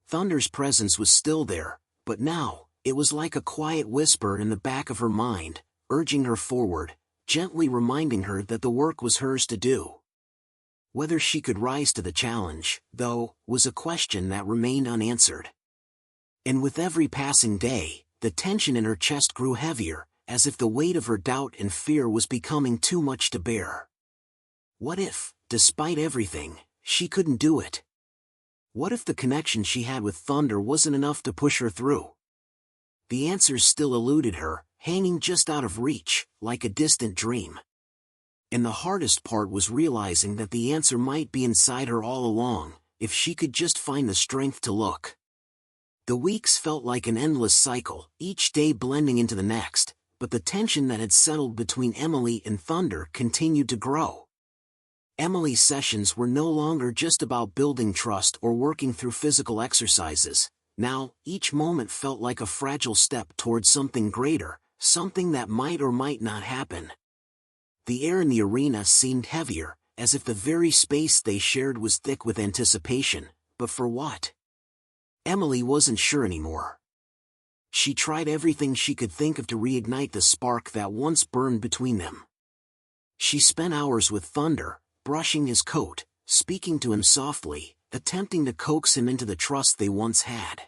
Speaker 1: Thunder's presence was still there, but now, it was like a quiet whisper in the back of her mind, urging her forward, gently reminding her that the work was hers to do. Whether she could rise to the challenge, though, was a question that remained unanswered. And with every passing day, the tension in her chest grew heavier, as if the weight of her doubt and fear was becoming too much to bear. What if, despite everything, she couldn't do it? What if the connection she had with Thunder wasn't enough to push her through? The answers still eluded her, hanging just out of reach, like a distant dream. And the hardest part was realizing that the answer might be inside her all along, if she could just find the strength to look. The weeks felt like an endless cycle, each day blending into the next, but the tension that had settled between Emily and Thunder continued to grow. Emily's sessions were no longer just about building trust or working through physical exercises. Now, each moment felt like a fragile step towards something greater, something that might or might not happen. The air in the arena seemed heavier, as if the very space they shared was thick with anticipation, but for what? Emily wasn't sure anymore. She tried everything she could think of to reignite the spark that once burned between them. She spent hours with Thunder, brushing his coat, speaking to him softly, attempting to coax him into the trust they once had.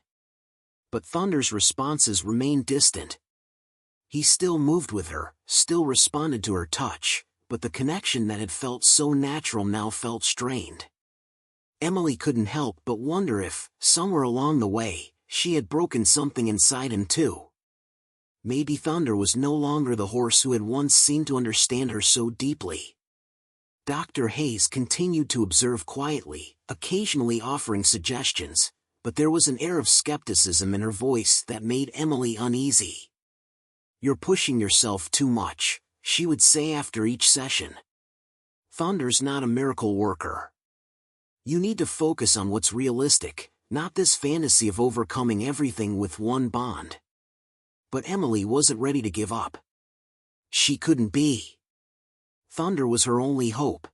Speaker 1: But Thunder's responses remained distant. He still moved with her, still responded to her touch, but the connection that had felt so natural now felt strained. Emily couldn't help but wonder if, somewhere along the way, she had broken something inside him too. Maybe Thunder was no longer the horse who had once seemed to understand her so deeply. Dr. Hayes continued to observe quietly, occasionally offering suggestions, but there was an air of skepticism in her voice that made Emily uneasy. "You're pushing yourself too much," she would say after each session. "Thunder's not a miracle worker. You need to focus on what's realistic, not this fantasy of overcoming everything with one bond." But Emily wasn't ready to give up. She couldn't be. Thunder was her only hope.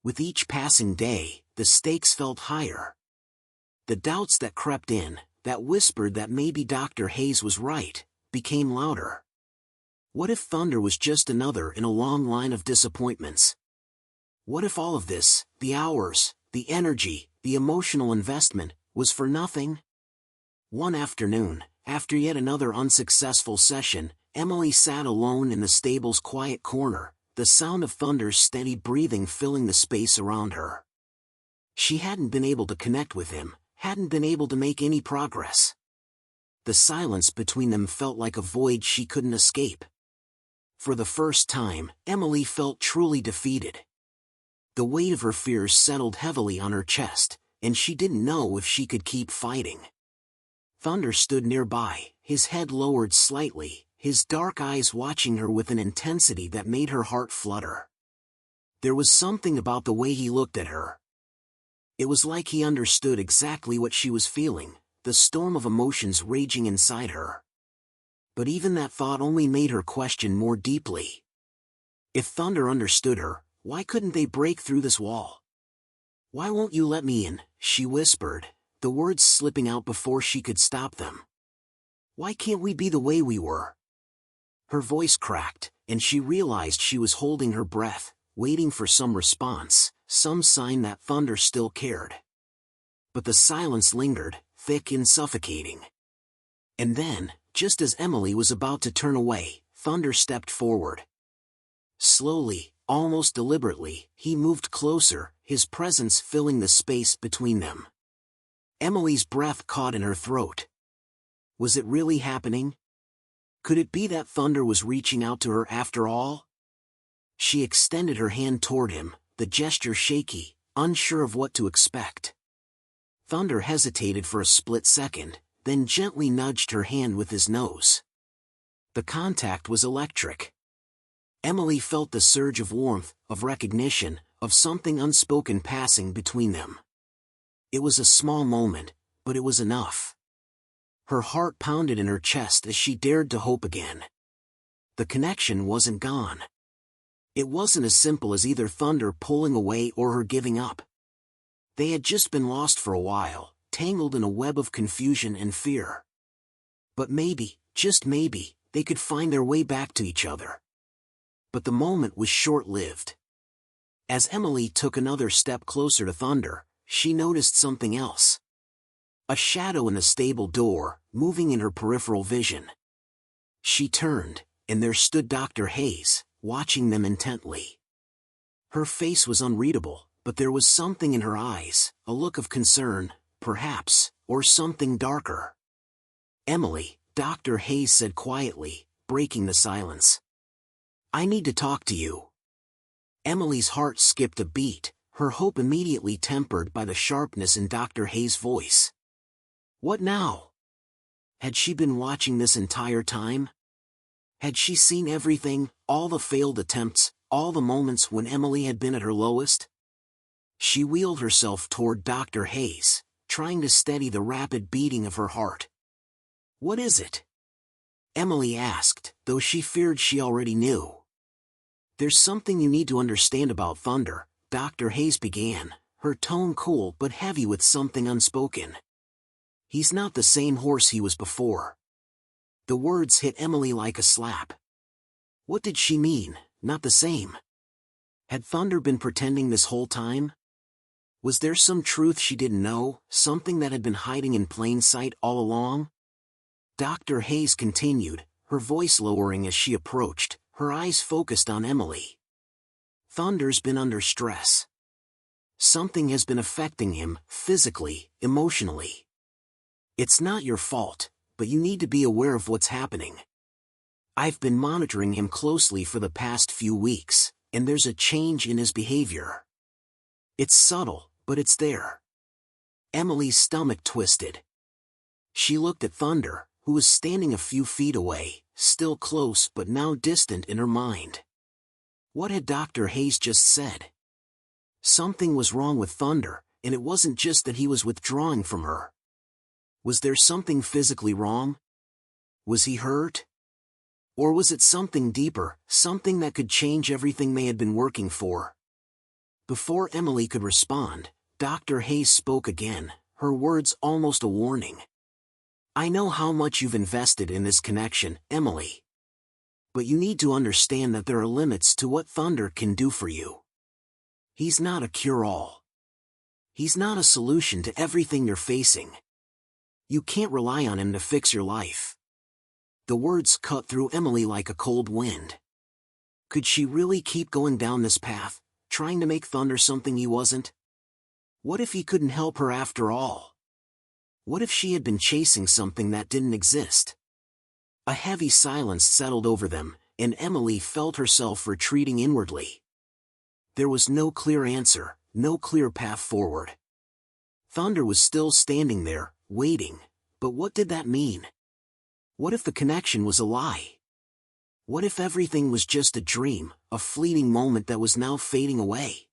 Speaker 1: With each passing day, the stakes felt higher. The doubts that crept in, that whispered that maybe Dr. Hayes was right, became louder. What if Thunder was just another in a long line of disappointments? What if all of this, the hours, the energy, the emotional investment, was for nothing? One afternoon, after yet another unsuccessful session, Emily sat alone in the stable's quiet corner, the sound of Thunder's steady breathing filling the space around her. She hadn't been able to connect with him, hadn't been able to make any progress. The silence between them felt like a void she couldn't escape. For the first time, Emily felt truly defeated. The weight of her fears settled heavily on her chest, and she didn't know if she could keep fighting. Thunder stood nearby, his head lowered slightly, his dark eyes watching her with an intensity that made her heart flutter. There was something about the way he looked at her. It was like he understood exactly what she was feeling, the storm of emotions raging inside her. But even that thought only made her question more deeply. If Thunder understood her, why couldn't they break through this wall? "Why won't you let me in?" she whispered, the words slipping out before she could stop them. "Why can't we be the way we were?" Her voice cracked, and she realized she was holding her breath, waiting for some response, some sign that Thunder still cared. But the silence lingered, thick and suffocating. And then, just as Emily was about to turn away, Thunder stepped forward. Slowly, almost deliberately, he moved closer, his presence filling the space between them. Emily's breath caught in her throat. Was it really happening? Could it be that Thunder was reaching out to her after all? She extended her hand toward him, the gesture shaky, unsure of what to expect. Thunder hesitated for a split second, then gently nudged her hand with his nose. The contact was electric. Emily felt the surge of warmth, of recognition, of something unspoken passing between them. It was a small moment, but it was enough. Her heart pounded in her chest as she dared to hope again. The connection wasn't gone. It wasn't as simple as either Thunder pulling away or her giving up. They had just been lost for a while, tangled in a web of confusion and fear. But maybe, just maybe, they could find their way back to each other. But the moment was short-lived. As Emily took another step closer to Thunder, she noticed something else. A shadow in the stable door, moving in her peripheral vision. She turned, and there stood Dr. Hayes, watching them intently. Her face was unreadable, but there was something in her eyes, a look of concern, perhaps, or something darker. "Emily," Dr. Hayes said quietly, breaking the silence. "I need to talk to you." Emily's heart skipped a beat, her hope immediately tempered by the sharpness in Dr. Hayes' voice. What now? Had she been watching this entire time? Had she seen everything, all the failed attempts, all the moments when Emily had been at her lowest? She wheeled herself toward Dr. Hayes, trying to steady the rapid beating of her heart. "What is it?" Emily asked, though she feared she already knew. "There's something you need to understand about Thunder," Dr. Hayes began, her tone cool but heavy with something unspoken. "He's not the same horse he was before." The words hit Emily like a slap. What did she mean, not the same? Had Thunder been pretending this whole time? Was there some truth she didn't know, something that had been hiding in plain sight all along? Dr. Hayes continued, her voice lowering as she approached, her eyes focused on Emily. "Thunder's been under stress. Something has been affecting him, physically, emotionally. It's not your fault, but you need to be aware of what's happening. I've been monitoring him closely for the past few weeks, and there's a change in his behavior. It's subtle, but it's there." Emily's stomach twisted. She looked at Thunder, who was standing a few feet away, still close but now distant in her mind. What had Dr. Hayes just said? Something was wrong with Thunder, and it wasn't just that he was withdrawing from her. Was there something physically wrong? Was he hurt? Or was it something deeper, something that could change everything they had been working for? Before Emily could respond, Dr. Hayes spoke again, her words almost a warning. "I know how much you've invested in this connection, Emily. But you need to understand that there are limits to what Thunder can do for you. He's not a cure-all. He's not a solution to everything you're facing. You can't rely on him to fix your life." The words cut through Emily like a cold wind. Could she really keep going down this path, trying to make Thunder something he wasn't? What if he couldn't help her after all? What if she had been chasing something that didn't exist? A heavy silence settled over them, and Emily felt herself retreating inwardly. There was no clear answer, no clear path forward. Thunder was still standing there, waiting, but what did that mean? What if the connection was a lie? What if everything was just a dream, a fleeting moment that was now fading away?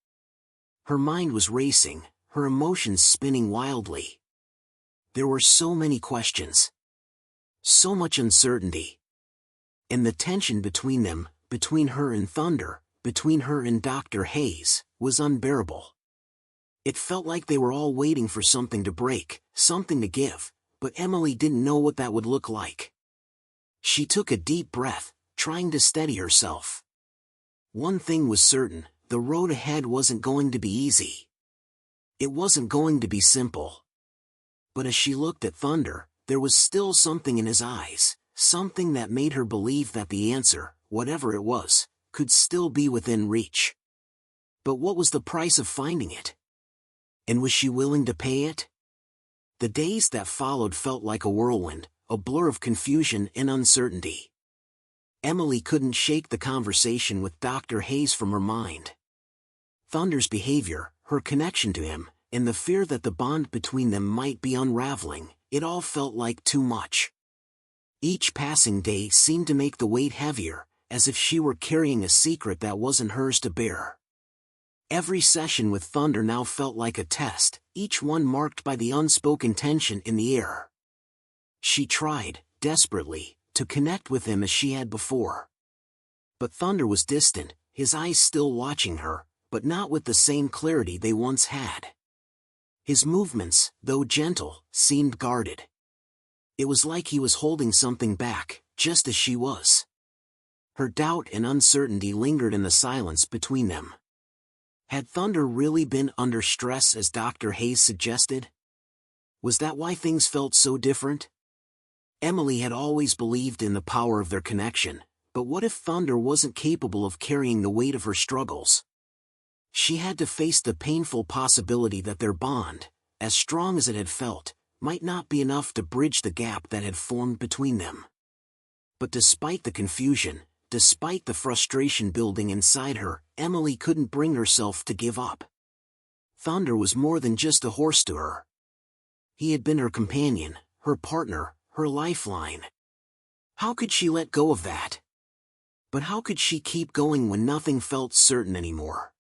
Speaker 1: Her mind was racing, her emotions spinning wildly. There were so many questions. So much uncertainty. And the tension between them, between her and Thunder, between her and Dr. Hayes, was unbearable. It felt like they were all waiting for something to break, something to give, but Emily didn't know what that would look like. She took a deep breath, trying to steady herself. One thing was certain, the road ahead wasn't going to be easy. It wasn't going to be simple. But as she looked at Thunder, there was still something in his eyes, something that made her believe that the answer, whatever it was, could still be within reach. But what was the price of finding it? And was she willing to pay it? The days that followed felt like a whirlwind, a blur of confusion and uncertainty. Emily couldn't shake the conversation with Dr. Hayes from her mind. Thunder's behavior, her connection to him, and the fear that the bond between them might be unraveling, it all felt like too much. Each passing day seemed to make the weight heavier, as if she were carrying a secret that wasn't hers to bear. Every session with Thunder now felt like a test, each one marked by the unspoken tension in the air. She tried, desperately, to connect with him as she had before. But Thunder was distant, his eyes still watching her, but not with the same clarity they once had. His movements, though gentle, seemed guarded. It was like he was holding something back, just as she was. Her doubt and uncertainty lingered in the silence between them. Had Thunder really been under stress as Dr. Hayes suggested? Was that why things felt so different? Emily had always believed in the power of their connection, but what if Thunder wasn't capable of carrying the weight of her struggles? She had to face the painful possibility that their bond, as strong as it had felt, might not be enough to bridge the gap that had formed between them. But despite the confusion, despite the frustration building inside her, Emily couldn't bring herself to give up. Thunder was more than just a horse to her. He had been her companion, her partner, her lifeline. How could she let go of that? But how could she keep going when nothing felt certain anymore?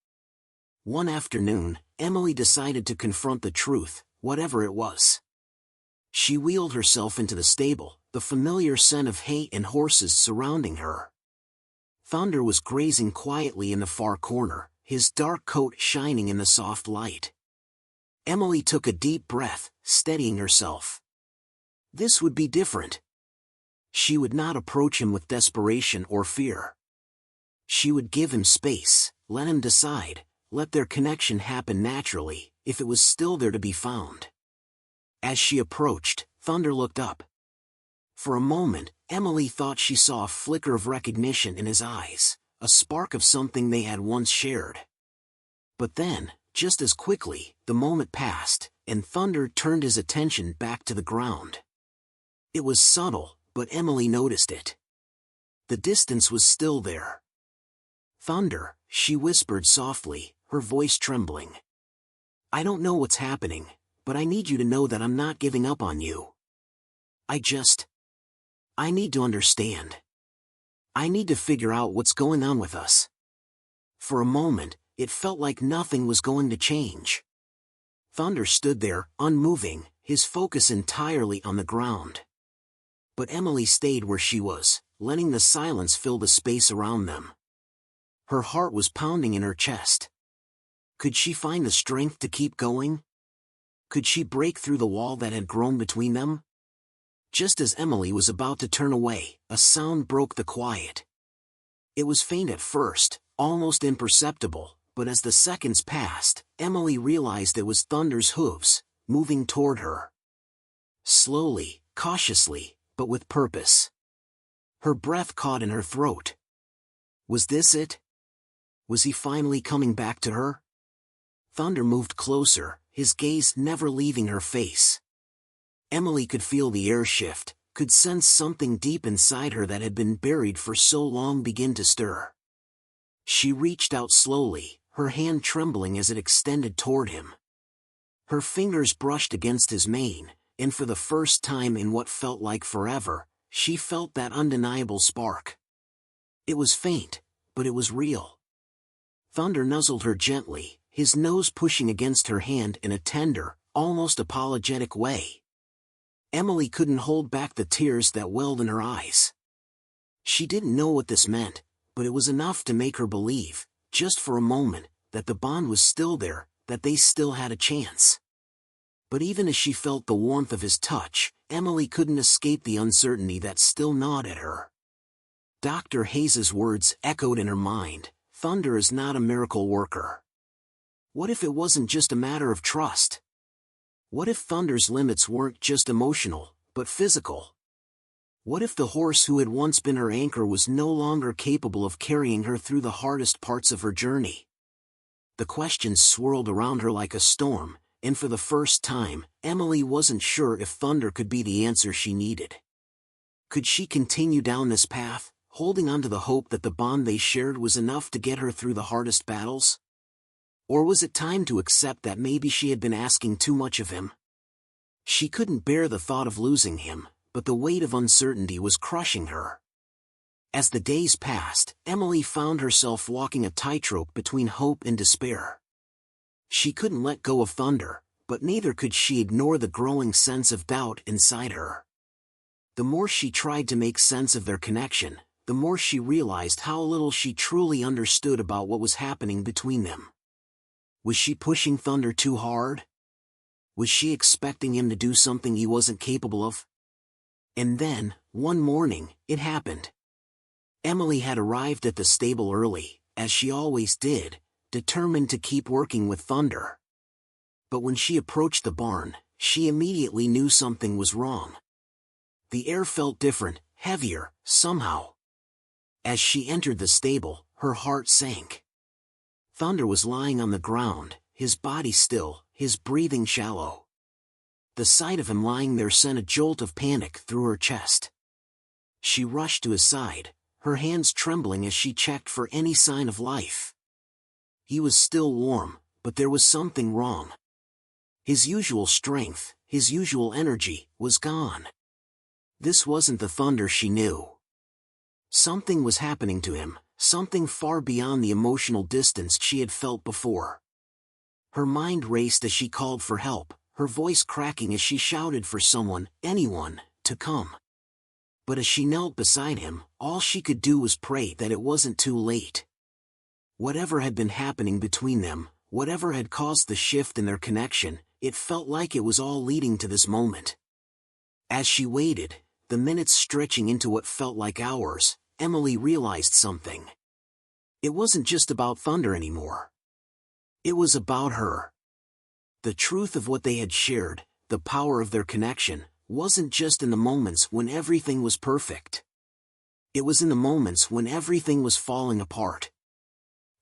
Speaker 1: One afternoon, Emily decided to confront the truth, whatever it was. She wheeled herself into the stable, the familiar scent of hay and horses surrounding her. Thunder was grazing quietly in the far corner, his dark coat shining in the soft light. Emily took a deep breath, steadying herself. This would be different. She would not approach him with desperation or fear. She would give him space, let him decide, let their connection happen naturally, if it was still there to be found. As she approached, Thunder looked up. For a moment, Emily thought she saw a flicker of recognition in his eyes, a spark of something they had once shared. But then, just as quickly, the moment passed, and Thunder turned his attention back to the ground. It was subtle, but Emily noticed it. The distance was still there. "Thunder," she whispered softly, her voice trembling. "I don't know what's happening, but I need you to know that I'm not giving up on you. I need to understand. I need to figure out what's going on with us." For a moment, it felt like nothing was going to change. Thunder stood there, unmoving, his focus entirely on the ground. But Emily stayed where she was, letting the silence fill the space around them. Her heart was pounding in her chest. Could she find the strength to keep going? Could she break through the wall that had grown between them? Just as Emily was about to turn away, a sound broke the quiet. It was faint at first, almost imperceptible, but as the seconds passed, Emily realized it was Thunder's hooves, moving toward her. Slowly, cautiously, but with purpose. Her breath caught in her throat. Was this it? Was he finally coming back to her? Thunder moved closer, his gaze never leaving her face. Emily could feel the air shift, could sense something deep inside her that had been buried for so long begin to stir. She reached out slowly, her hand trembling as it extended toward him. Her fingers brushed against his mane, and for the first time in what felt like forever, she felt that undeniable spark. It was faint, but it was real. Thunder nuzzled her gently, his nose pushing against her hand in a tender, almost apologetic way. Emily couldn't hold back the tears that welled in her eyes. She didn't know what this meant, but it was enough to make her believe, just for a moment, that the bond was still there, that they still had a chance. But even as she felt the warmth of his touch, Emily couldn't escape the uncertainty that still gnawed at her. Dr. Hayes's words echoed in her mind, "Thunder is not a miracle worker." What if it wasn't just a matter of trust? What if Thunder's limits weren't just emotional, but physical? What if the horse who had once been her anchor was no longer capable of carrying her through the hardest parts of her journey? The questions swirled around her like a storm, and for the first time, Emily wasn't sure if Thunder could be the answer she needed. Could she continue down this path, holding on to the hope that the bond they shared was enough to get her through the hardest battles? Or was it time to accept that maybe she had been asking too much of him? She couldn't bear the thought of losing him, but the weight of uncertainty was crushing her. As the days passed, Emily found herself walking a tightrope between hope and despair. She couldn't let go of Thunder, but neither could she ignore the growing sense of doubt inside her. The more she tried to make sense of their connection, the more she realized how little she truly understood about what was happening between them. Was she pushing Thunder too hard? Was she expecting him to do something he wasn't capable of? And then, one morning, it happened. Emily had arrived at the stable early, as she always did, determined to keep working with Thunder. But when she approached the barn, she immediately knew something was wrong. The air felt different, heavier, somehow. As she entered the stable, her heart sank. Thunder was lying on the ground, his body still, his breathing shallow. The sight of him lying there sent a jolt of panic through her chest. She rushed to his side, her hands trembling as she checked for any sign of life. He was still warm, but there was something wrong. His usual strength, his usual energy, was gone. This wasn't the Thunder she knew. Something was happening to him, something far beyond the emotional distance she had felt before. Her mind raced as she called for help, her voice cracking as she shouted for someone, anyone, to come. But as she knelt beside him, all she could do was pray that it wasn't too late. Whatever had been happening between them, whatever had caused the shift in their connection, it felt like it was all leading to this moment. As she waited, the minutes stretching into what felt like hours, Emily realized something. It wasn't just about Thunder anymore. It was about her. The truth of what they had shared, the power of their connection, wasn't just in the moments when everything was perfect. It was in the moments when everything was falling apart.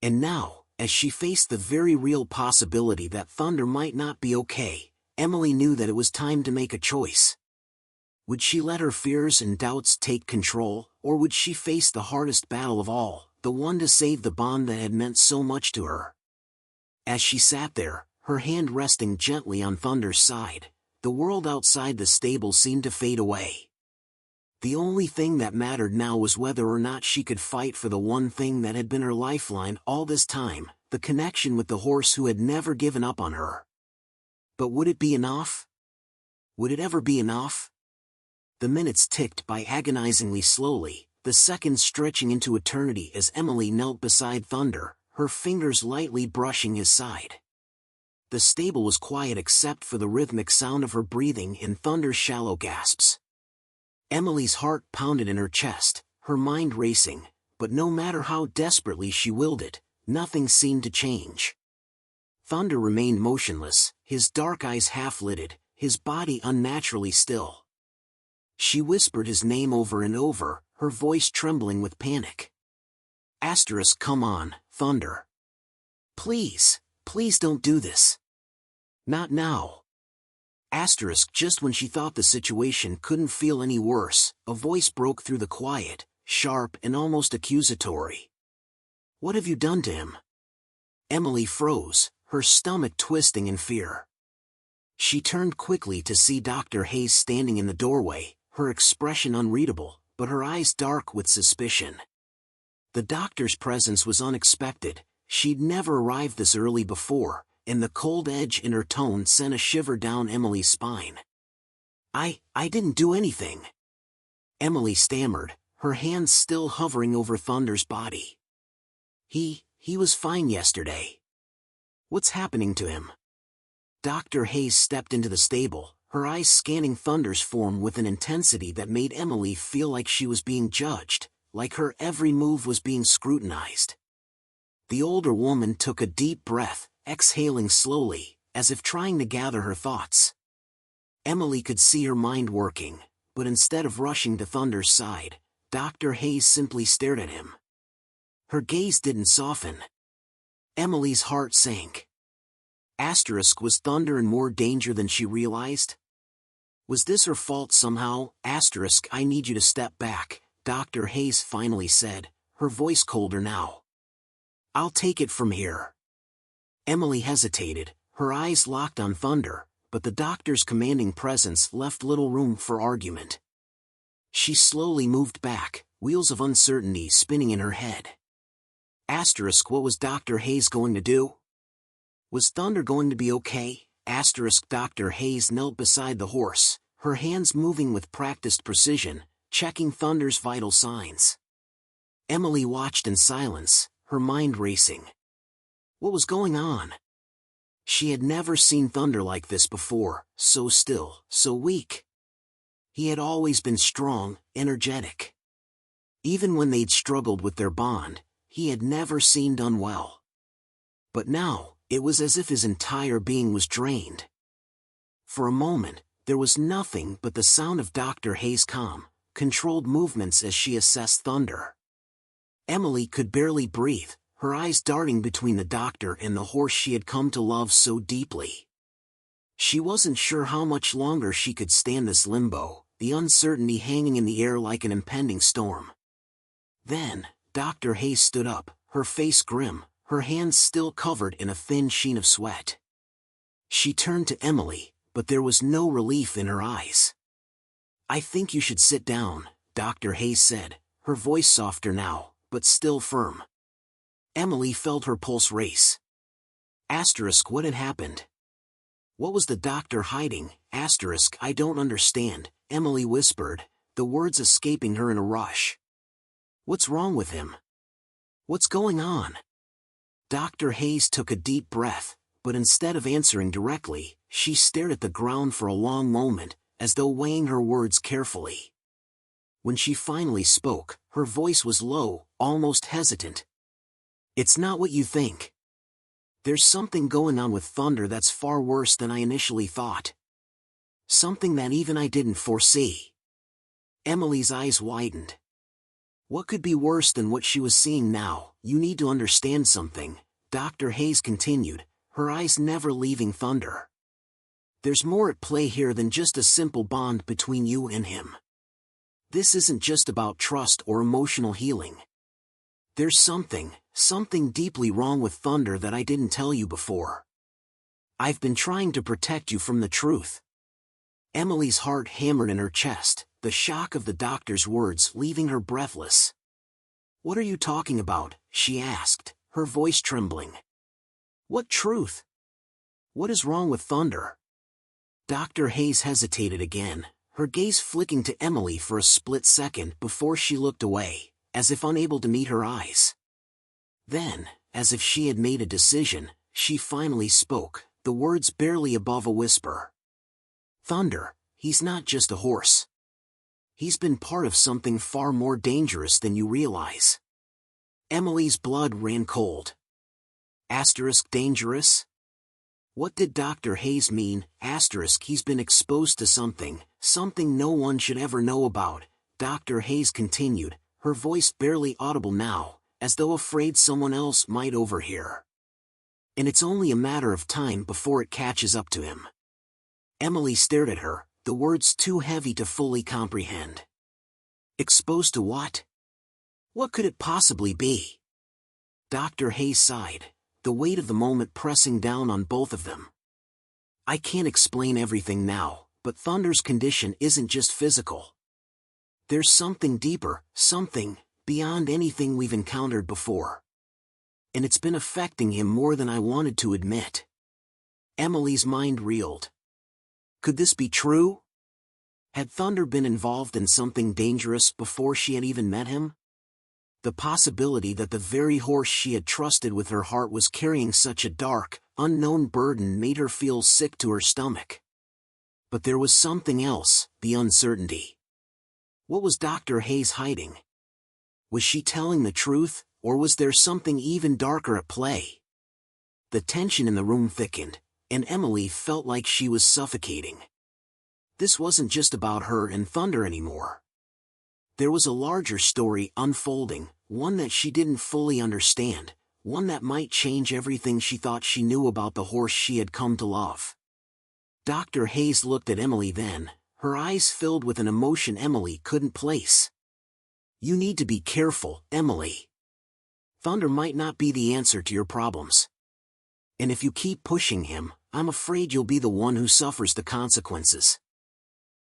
Speaker 1: And now, as she faced the very real possibility that Thunder might not be okay, Emily knew that it was time to make a choice. Would she let her fears and doubts take control, or would she face the hardest battle of all, the one to save the bond that had meant so much to her? As she sat there, her hand resting gently on Thunder's side, the world outside the stable seemed to fade away. The only thing that mattered now was whether or not she could fight for the one thing that had been her lifeline all this time, the connection with the horse who had never given up on her. But would it be enough? Would it ever be enough? The minutes ticked by agonizingly slowly, the seconds stretching into eternity as Emily knelt beside Thunder, her fingers lightly brushing his side. The stable was quiet except for the rhythmic sound of her breathing and Thunder's shallow gasps. Emily's heart pounded in her chest, her mind racing, but no matter how desperately she willed it, nothing seemed to change. Thunder remained motionless, his dark eyes half-lidded, his body unnaturally still. She whispered his name over and over, her voice trembling with panic. Come on, Thunder. Please, please don't do this. Not now. Just when she thought the situation couldn't feel any worse, a voice broke through the quiet, sharp and almost accusatory. What have you done to him? Emily froze, her stomach twisting in fear. She turned quickly to see Dr. Hayes standing in the doorway, her expression unreadable, but her eyes dark with suspicion. The doctor's presence was unexpected, she'd never arrived this early before, and the cold edge in her tone sent a shiver down Emily's spine. I didn't do anything. Emily stammered, her hands still hovering over Thunder's body. He was fine yesterday. What's happening to him? Dr. Hayes stepped into the stable, her eyes scanning Thunder's form with an intensity that made Emily feel like she was being judged, like her every move was being scrutinized. The older woman took a deep breath, exhaling slowly, as if trying to gather her thoughts. Emily could see her mind working, but instead of rushing to Thunder's side, Dr. Hayes simply stared at him. Her gaze didn't soften. Emily's heart sank. Was Thunder in more danger than she realized? Was this her fault somehow? I need you to step back, Dr. Hayes finally said, her voice colder now. I'll take it from here. Emily hesitated, her eyes locked on Thunder, but the doctor's commanding presence left little room for argument. She slowly moved back, wheels of uncertainty spinning in her head. What was Dr. Hayes going to do? Was Thunder going to be okay? Dr. Hayes knelt beside the horse, her hands moving with practiced precision, checking Thunder's vital signs. Emily watched in silence, her mind racing. What was going on? She had never seen Thunder like this before, so still, so weak. He had always been strong, energetic. Even when they'd struggled with their bond, he had never seemed unwell. But now, it was as if his entire being was drained. For a moment, there was nothing but the sound of Dr. Hayes' calm, controlled movements as she assessed Thunder. Emily could barely breathe, her eyes darting between the doctor and the horse she had come to love so deeply. She wasn't sure how much longer she could stand this limbo, the uncertainty hanging in the air like an impending storm. Then, Dr. Hayes stood up, her face grim, her hands still covered in a thin sheen of sweat. She turned to Emily, but there was no relief in her eyes. I think you should sit down, Dr. Hayes said, her voice softer now, but still firm. Emily felt her pulse race. What had happened? What was the doctor hiding? I don't understand, Emily whispered, the words escaping her in a rush. What's wrong with him? What's going on? Dr. Hayes took a deep breath, but instead of answering directly, she stared at the ground for a long moment, as though weighing her words carefully. When she finally spoke, her voice was low, almost hesitant. It's not what you think. There's something going on with Thunder that's far worse than I initially thought. Something that even I didn't foresee. Emily's eyes widened. What could be worse than what she was seeing now? You need to understand something, Dr. Hayes continued, her eyes never leaving Thunder. There's more at play here than just a simple bond between you and him. This isn't just about trust or emotional healing. There's something deeply wrong with Thunder that I didn't tell you before. I've been trying to protect you from the truth. Emily's heart hammered in her chest, the shock of the doctor's words leaving her breathless. What are you talking about? She asked, her voice trembling. What truth? What is wrong with Thunder? Dr. Hayes hesitated again, her gaze flicking to Emily for a split second before she looked away, as if unable to meet her eyes. Then, as if she had made a decision, she finally spoke, the words barely above a whisper. Thunder, he's not just a horse. He's been part of something far more dangerous than you realize. Emily's blood ran cold. Dangerous? What did Dr. Hayes mean? He's been exposed to something no one should ever know about, Dr. Hayes continued, her voice barely audible now, as though afraid someone else might overhear. And it's only a matter of time before it catches up to him. Emily stared at her, the words too heavy to fully comprehend. Exposed to what? What could it possibly be? Dr. Hayes sighed, the weight of the moment pressing down on both of them. I can't explain everything now, but Thunder's condition isn't just physical. There's something deeper, something beyond anything we've encountered before. And it's been affecting him more than I wanted to admit. Emily's mind reeled. Could this be true? Had Thunder been involved in something dangerous before she had even met him? The possibility that the very horse she had trusted with her heart was carrying such a dark, unknown burden made her feel sick to her stomach. But there was something else, the uncertainty. What was Dr. Hayes hiding? Was she telling the truth, or was there something even darker at play? The tension in the room thickened, and Emily felt like she was suffocating. This wasn't just about her and Thunder anymore. There was a larger story unfolding, one that she didn't fully understand, one that might change everything she thought she knew about the horse she had come to love. Dr. Hayes looked at Emily then, her eyes filled with an emotion Emily couldn't place. You need to be careful, Emily. Thunder might not be the answer to your problems. And if you keep pushing him, I'm afraid you'll be the one who suffers the consequences.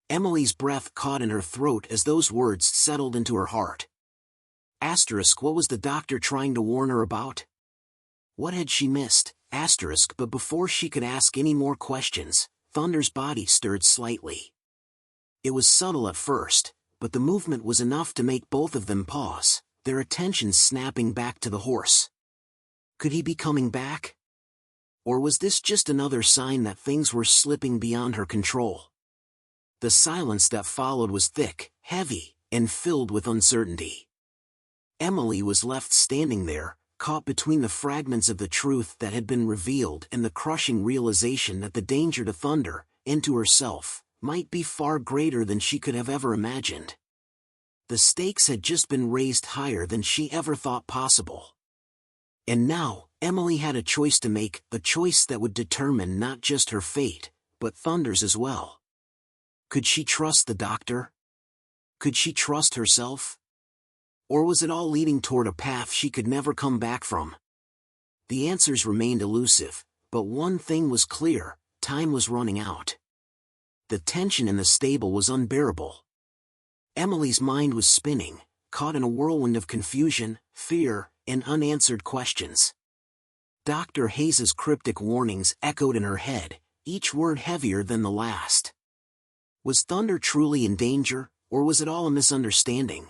Speaker 1: Emily's breath caught in her throat as those words settled into her heart. What was the doctor trying to warn her about? What had she missed? But before she could ask any more questions, Thunder's body stirred slightly. It was subtle at first, but the movement was enough to make both of them pause, their attention snapping back to the horse. Could he be coming back? Or was this just another sign that things were slipping beyond her control? The silence that followed was thick, heavy, and filled with uncertainty. Emily was left standing there, caught between the fragments of the truth that had been revealed and the crushing realization that the danger to Thunder, and to herself, might be far greater than she could have ever imagined. The stakes had just been raised higher than she ever thought possible. And now, Emily had a choice to make, a choice that would determine not just her fate, but Thunder's as well. Could she trust the doctor? Could she trust herself? Or was it all leading toward a path she could never come back from? The answers remained elusive, but one thing was clear: time was running out. The tension in the stable was unbearable. Emily's mind was spinning, caught in a whirlwind of confusion, fear, and unanswered questions. Dr. Hayes's cryptic warnings echoed in her head, each word heavier than the last. Was Thunder truly in danger, or was it all a misunderstanding?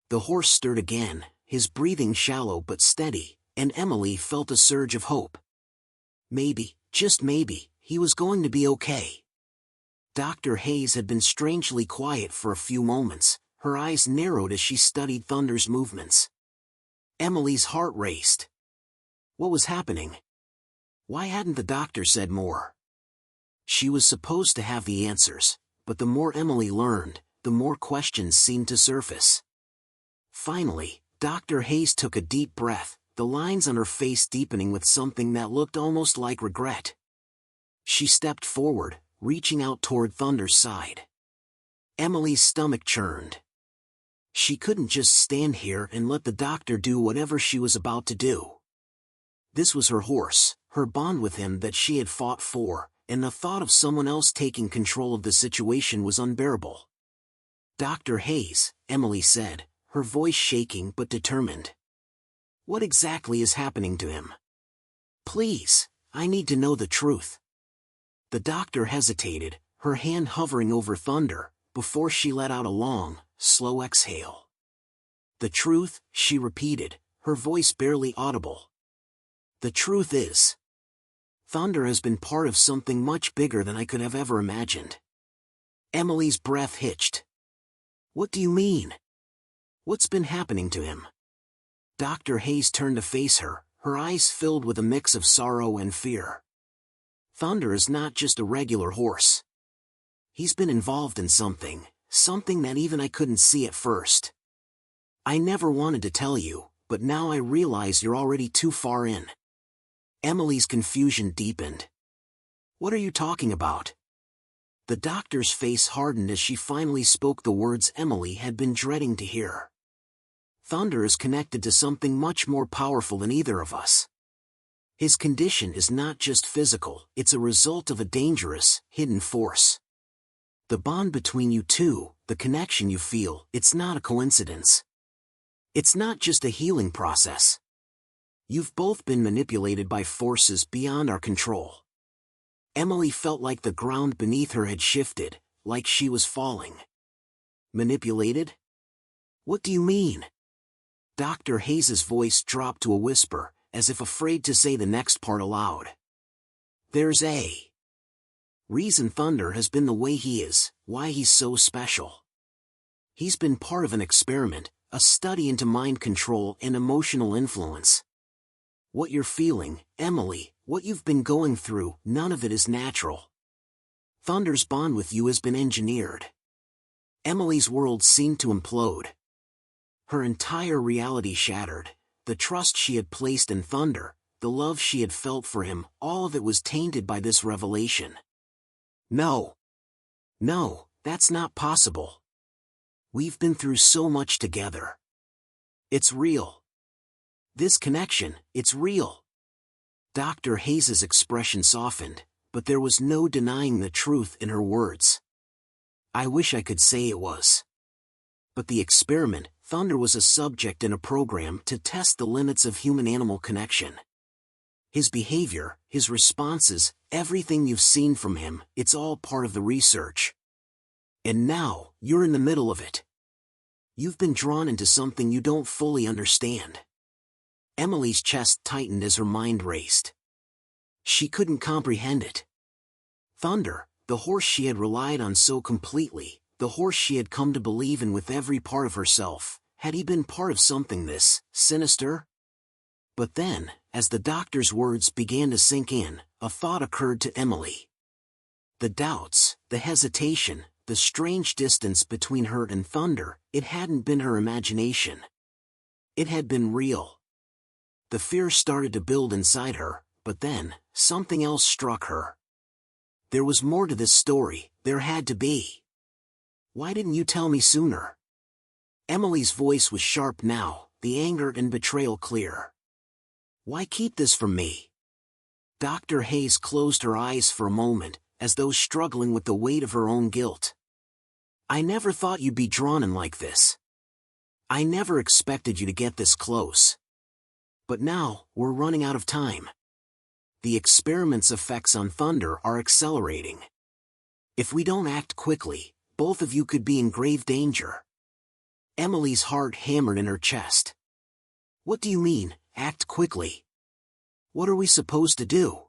Speaker 1: The horse stirred again, his breathing shallow but steady, and Emily felt a surge of hope. Maybe, just maybe, he was going to be okay. Dr. Hayes had been strangely quiet for a few moments, her eyes narrowed as she studied Thunder's movements. Emily's heart raced. What was happening? Why hadn't the doctor said more? She was supposed to have the answers, but the more Emily learned, the more questions seemed to surface. Finally, Dr. Hayes took a deep breath, the lines on her face deepening with something that looked almost like regret. She stepped forward, reaching out toward Thunder's side. Emily's stomach churned. She couldn't just stand here and let the doctor do whatever she was about to do. This was her horse, her bond with him that she had fought for, and the thought of someone else taking control of the situation was unbearable. "Dr. Hayes," Emily said, her voice shaking but determined. "What exactly is happening to him? Please, I need to know the truth." The doctor hesitated, her hand hovering over Thunder, before she let out a long, slow exhale. "The truth," she repeated, her voice barely audible. "The truth is, Thunder has been part of something much bigger than I could have ever imagined." Emily's breath hitched. "What do you mean? What's been happening to him?" Dr. Hayes turned to face her, her eyes filled with a mix of sorrow and fear. "Thunder is not just a regular horse. He's been involved in something that even I couldn't see at first. I never wanted to tell you, but now I realize you're already too far in." Emily's confusion deepened. "What are you talking about?" The doctor's face hardened as she finally spoke the words Emily had been dreading to hear. "Thunder is connected to something much more powerful than either of us. His condition is not just physical, it's a result of a dangerous, hidden force. The bond between you two, the connection you feel, it's not a coincidence. It's not just a healing process. You've both been manipulated by forces beyond our control." Emily felt like the ground beneath her had shifted, like she was falling. "Manipulated? What do you mean?" Dr. Hayes's voice dropped to a whisper, as if afraid to say the next part aloud. "There's a reason Thunder has been the way he is, why he's so special. He's been part of an experiment, a study into mind control and emotional influence. What you're feeling, Emily, what you've been going through, none of it is natural. Thunder's bond with you has been engineered." Emily's world seemed to implode. Her entire reality shattered. The trust she had placed in Thunder, the love she had felt for him, all of it was tainted by this revelation. No, that's not possible. We've been through so much together. It's real. This connection, it's real. Dr. Hayes's expression softened, but there was no denying the truth in her words. I wish I could say it was. But the experiment, Thunder was a subject in a program to test the limits of human-animal connection. His behavior, his responses, everything you've seen from him, it's all part of the research. And now, you're in the middle of it. You've been drawn into something you don't fully understand. Emily's chest tightened as her mind raced. She couldn't comprehend it. Thunder, the horse she had relied on so completely, the horse she had come to believe in with every part of herself, had he been part of something this sinister? But then, as the doctor's words began to sink in, a thought occurred to Emily. The doubts, the hesitation, the strange distance between her and Thunder, it hadn't been her imagination. It had been real. The fear started to build inside her, but then, something else struck her. There was more to this story, there had to be. Why didn't you tell me sooner? Emily's voice was sharp now, the anger and betrayal clear. Why keep this from me? Dr. Hayes closed her eyes for a moment, as though struggling with the weight of her own guilt. I never thought you'd be drawn in like this. I never expected you to get this close. But now, we're running out of time. The experiment's effects on Thunder are accelerating. If we don't act quickly, both of you could be in grave danger. Emily's heart hammered in her chest. What do you mean, act quickly? What are we supposed to do?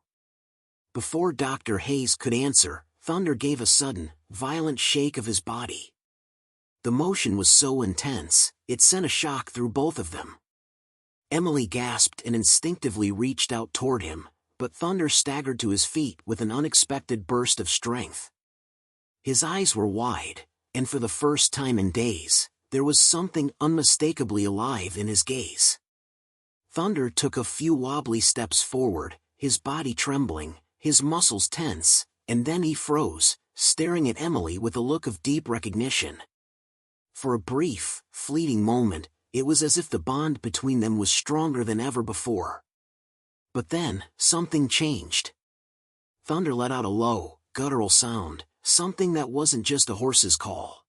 Speaker 1: Before Dr. Hayes could answer, Thunder gave a sudden, violent shake of his body. The motion was so intense, it sent a shock through both of them. Emily gasped and instinctively reached out toward him, but Thunder staggered to his feet with an unexpected burst of strength. His eyes were wide, and for the first time in days, there was something unmistakably alive in his gaze. Thunder took a few wobbly steps forward, his body trembling, his muscles tense, and then he froze, staring at Emily with a look of deep recognition. For a brief, fleeting moment, it was as if the bond between them was stronger than ever before. But then, something changed. Thunder let out a low, guttural sound, something that wasn't just a horse's call.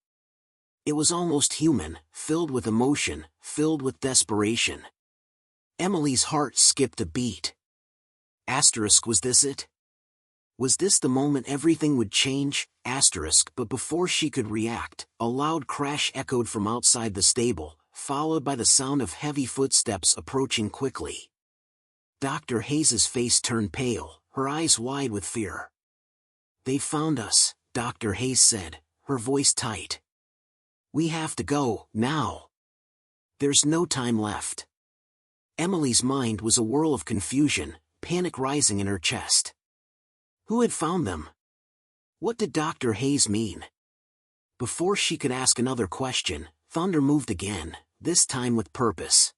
Speaker 1: It was almost human, filled with emotion, filled with desperation. Emily's heart skipped a beat. Was this it? Was this the moment everything would change? But before she could react, a loud crash echoed from outside the stable, followed by the sound of heavy footsteps approaching quickly. Dr. Hayes's face turned pale, her eyes wide with fear. They found us, Dr. Hayes said, her voice tight. We have to go, now. There's no time left. Emily's mind was a whirl of confusion, panic rising in her chest. Who had found them? What did Dr. Hayes mean? Before she could ask another question, Thunder moved again, this time with purpose.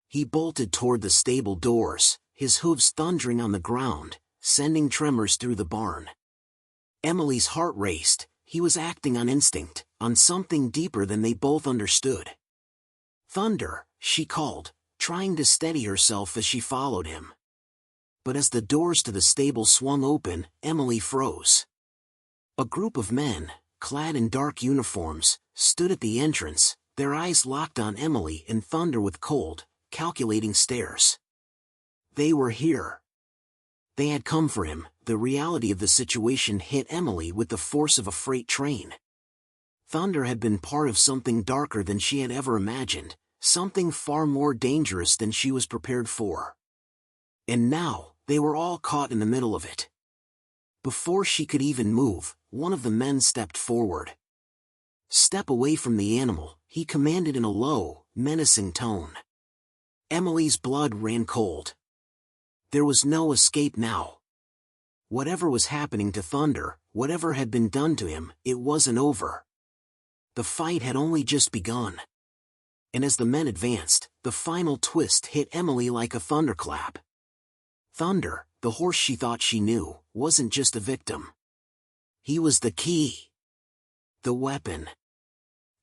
Speaker 1: He bolted toward the stable doors, his hooves thundering on the ground, sending tremors through the barn. Emily's heart raced. He was acting on instinct, on something deeper than they both understood. Thunder, she called, trying to steady herself as she followed him. But as the doors to the stable swung open, Emily froze. A group of men, clad in dark uniforms, stood at the entrance, their eyes locked on Emily and Thunder with cold, calculating stares. They were here. They had come for him. The reality of the situation hit Emily with the force of a freight train. Thunder had been part of something darker than she had ever imagined, something far more dangerous than she was prepared for. And now, they were all caught in the middle of it. Before she could even move, one of the men stepped forward. Step away from the animal, he commanded in a low, menacing tone. Emily's blood ran cold. There was no escape now. Whatever was happening to Thunder, whatever had been done to him, it wasn't over. The fight had only just begun. And as the men advanced, the final twist hit Emily like a thunderclap. Thunder, the horse she thought she knew, wasn't just a victim. He was the key. The weapon.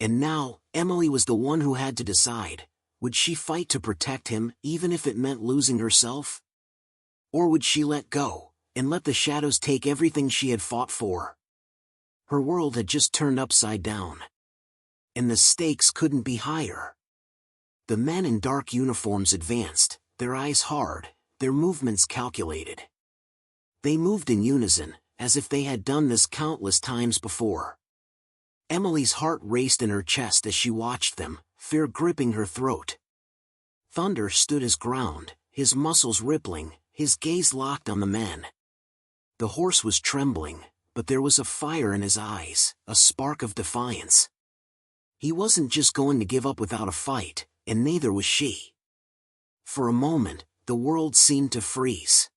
Speaker 1: And now, Emily was the one who had to decide. Would she fight to protect him, even if it meant losing herself? Or would she let go, and let the shadows take everything she had fought for? Her world had just turned upside down. And the stakes couldn't be higher. The men in dark uniforms advanced, their eyes hard, their movements calculated. They moved in unison, as if they had done this countless times before. Emily's heart raced in her chest as she watched them, fear gripping her throat. Thunder stood his ground, his muscles rippling, his gaze locked on the men. The horse was trembling, but there was a fire in his eyes, a spark of defiance. He wasn't just going to give up without a fight, and neither was she. For a moment, the world seemed to freeze.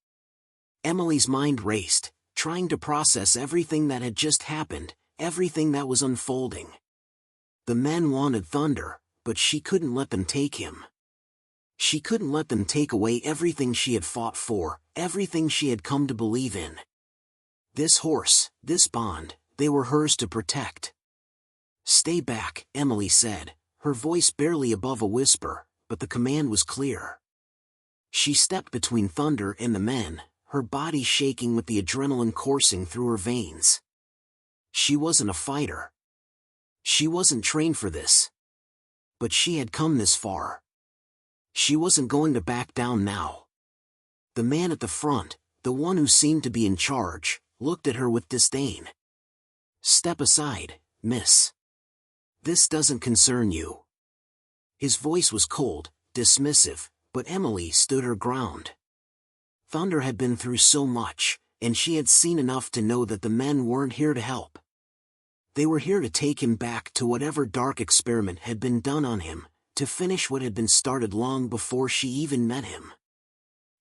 Speaker 1: Emily's mind raced, trying to process everything that had just happened, everything that was unfolding. The men wanted Thunder, but she couldn't let them take him. She couldn't let them take away everything she had fought for, everything she had come to believe in. This horse, this bond, they were hers to protect. "Stay back," Emily said, her voice barely above a whisper, but the command was clear. She stepped between Thunder and the men, her body shaking with the adrenaline coursing through her veins. She wasn't a fighter. She wasn't trained for this. But she had come this far. She wasn't going to back down now. The man at the front, the one who seemed to be in charge, looked at her with disdain. "Step aside, miss. This doesn't concern you." His voice was cold, dismissive, but Emily stood her ground. Thunder had been through so much, and she had seen enough to know that the men weren't here to help. They were here to take him back to whatever dark experiment had been done on him, to finish what had been started long before she even met him.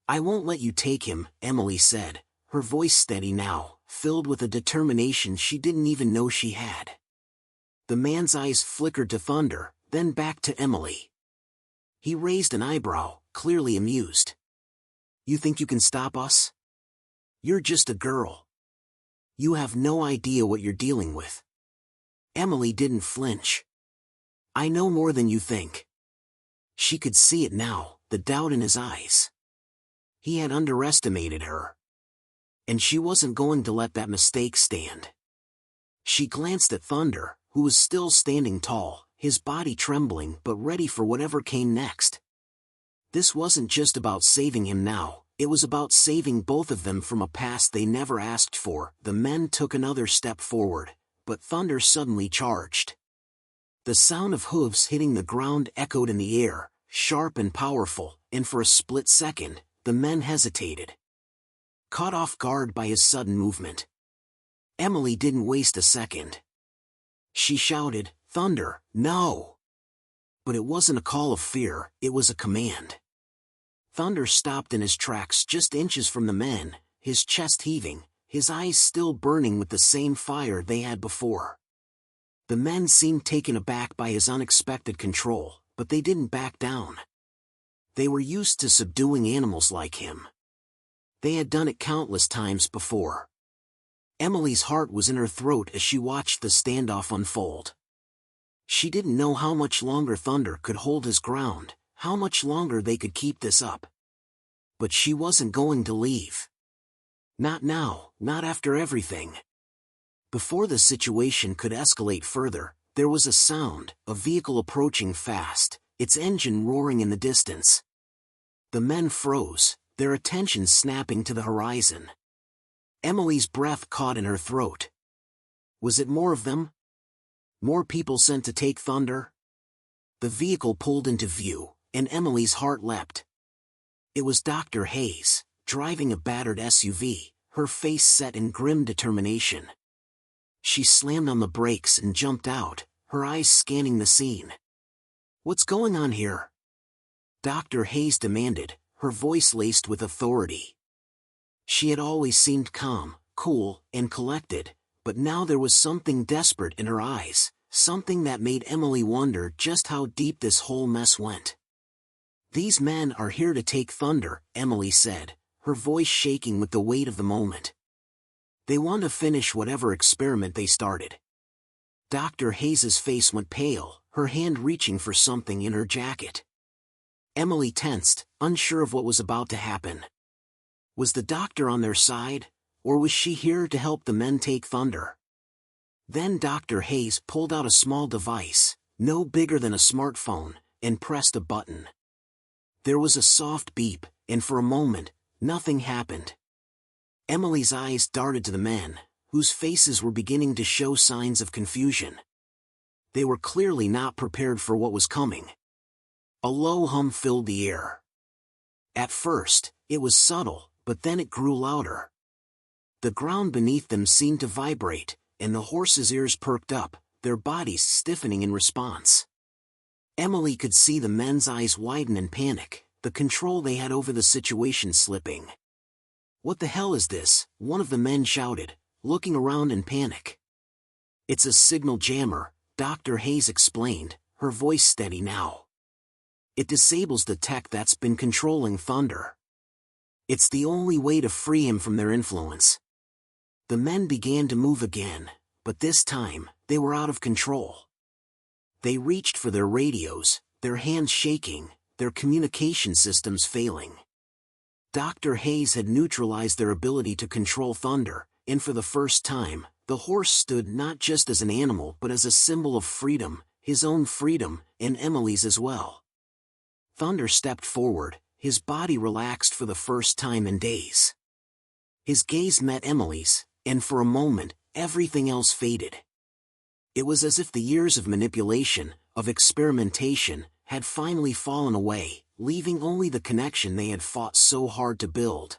Speaker 1: "I won't let you take him," Emily said, her voice steady now, filled with a determination she didn't even know she had. The man's eyes flickered to Thunder, then back to Emily. He raised an eyebrow, clearly amused. "You think you can stop us? You're just a girl. You have no idea what you're dealing with." Emily didn't flinch. "I know more than you think." She could see it now, the doubt in his eyes. He had underestimated her. And she wasn't going to let that mistake stand. She glanced at Thunder, who was still standing tall, his body trembling but ready for whatever came next. This wasn't just about saving him now, it was about saving both of them from a past they never asked for. The men took another step forward, but Thunder suddenly charged. The sound of hooves hitting the ground echoed in the air, sharp and powerful, and for a split second, the men hesitated. Caught off guard by his sudden movement. Emily didn't waste a second. She shouted, "Thunder, no!" But it wasn't a call of fear, it was a command. Thunder stopped in his tracks just inches from the men, his chest heaving, his eyes still burning with the same fire they had before. The men seemed taken aback by his unexpected control, but they didn't back down. They were used to subduing animals like him. They had done it countless times before. Emily's heart was in her throat as she watched the standoff unfold. She didn't know how much longer Thunder could hold his ground, how much longer they could keep this up. But she wasn't going to leave. Not now, not after everything. Before the situation could escalate further, there was a sound, a vehicle approaching fast, its engine roaring in the distance. The men froze, their attention snapping to the horizon. Emily's breath caught in her throat. Was it more of them? More people sent to take Thunder? The vehicle pulled into view, and Emily's heart leapt. It was Dr. Hayes, driving a battered SUV, her face set in grim determination. She slammed on the brakes and jumped out, her eyes scanning the scene. "What's going on here?" Dr. Hayes demanded, her voice laced with authority. She had always seemed calm, cool, and collected, but now there was something desperate in her eyes, something that made Emily wonder just how deep this whole mess went. "These men are here to take Thunder," Emily said, her voice shaking with the weight of the moment. "They want to finish whatever experiment they started." Dr. Hayes's face went pale, her hand reaching for something in her jacket. Emily tensed, unsure of what was about to happen. Was the doctor on their side, or was she here to help the men take Thunder? Then Dr. Hayes pulled out a small device, no bigger than a smartphone, and pressed a button. There was a soft beep, and for a moment, nothing happened. Emily's eyes darted to the men, whose faces were beginning to show signs of confusion. They were clearly not prepared for what was coming. A low hum filled the air. At first, it was subtle, but then it grew louder. The ground beneath them seemed to vibrate, and the horses' ears perked up, their bodies stiffening in response. Emily could see the men's eyes widen in panic, the control they had over the situation slipping. "What the hell is this?" one of the men shouted, looking around in panic. "It's a signal jammer," Dr. Hayes explained, her voice steady now. "It disables the tech that's been controlling Thunder. It's the only way to free him from their influence." The men began to move again, but this time, they were out of control. They reached for their radios, their hands shaking, their communication systems failing. Dr. Hayes had neutralized their ability to control Thunder, and for the first time, the horse stood not just as an animal but as a symbol of freedom, his own freedom, and Emily's as well. Thunder stepped forward, his body relaxed for the first time in days. His gaze met Emily's, and for a moment, everything else faded. It was as if the years of manipulation, of experimentation, had finally fallen away, leaving only the connection they had fought so hard to build.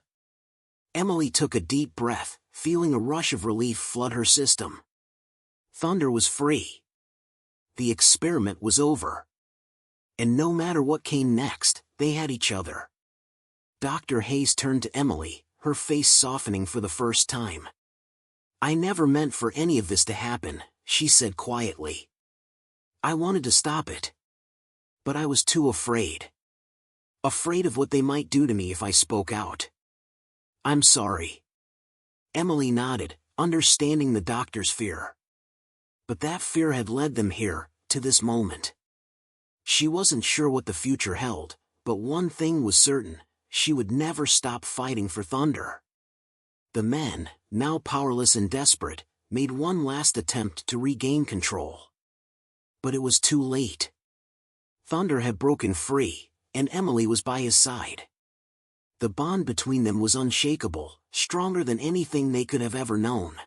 Speaker 1: Emily took a deep breath, feeling a rush of relief flood her system. Thunder was free. The experiment was over. And no matter what came next, they had each other. Dr. Hayes turned to Emily, her face softening for the first time. "I never meant for any of this to happen," she said quietly. "I wanted to stop it. But I was too afraid. Afraid of what they might do to me if I spoke out. I'm sorry." Emily nodded, understanding the doctor's fear. But that fear had led them here, to this moment. She wasn't sure what the future held, but one thing was certain, she would never stop fighting for Thunder. The men, now powerless and desperate, made one last attempt to regain control. But it was too late. Thunder had broken free, and Emily was by his side. The bond between them was unshakable, stronger than anything they could have ever known.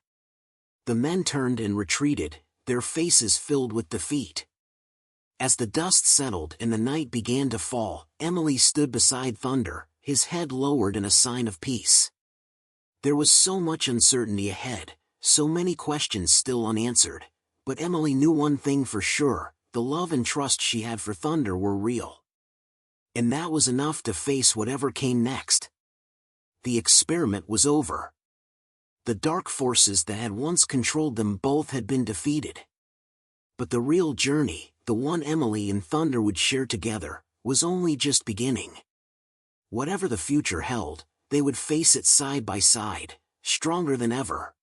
Speaker 1: The men turned and retreated, their faces filled with defeat. As the dust settled and the night began to fall, Emily stood beside Thunder, his head lowered in a sign of peace. There was so much uncertainty ahead, so many questions still unanswered, but Emily knew one thing for sure, the love and trust she had for Thunder were real. And that was enough to face whatever came next. The experiment was over. The dark forces that had once controlled them both had been defeated. But the real journey, the one Emily and Thunder would share together, was only just beginning. Whatever the future held, they would face it side by side, stronger than ever.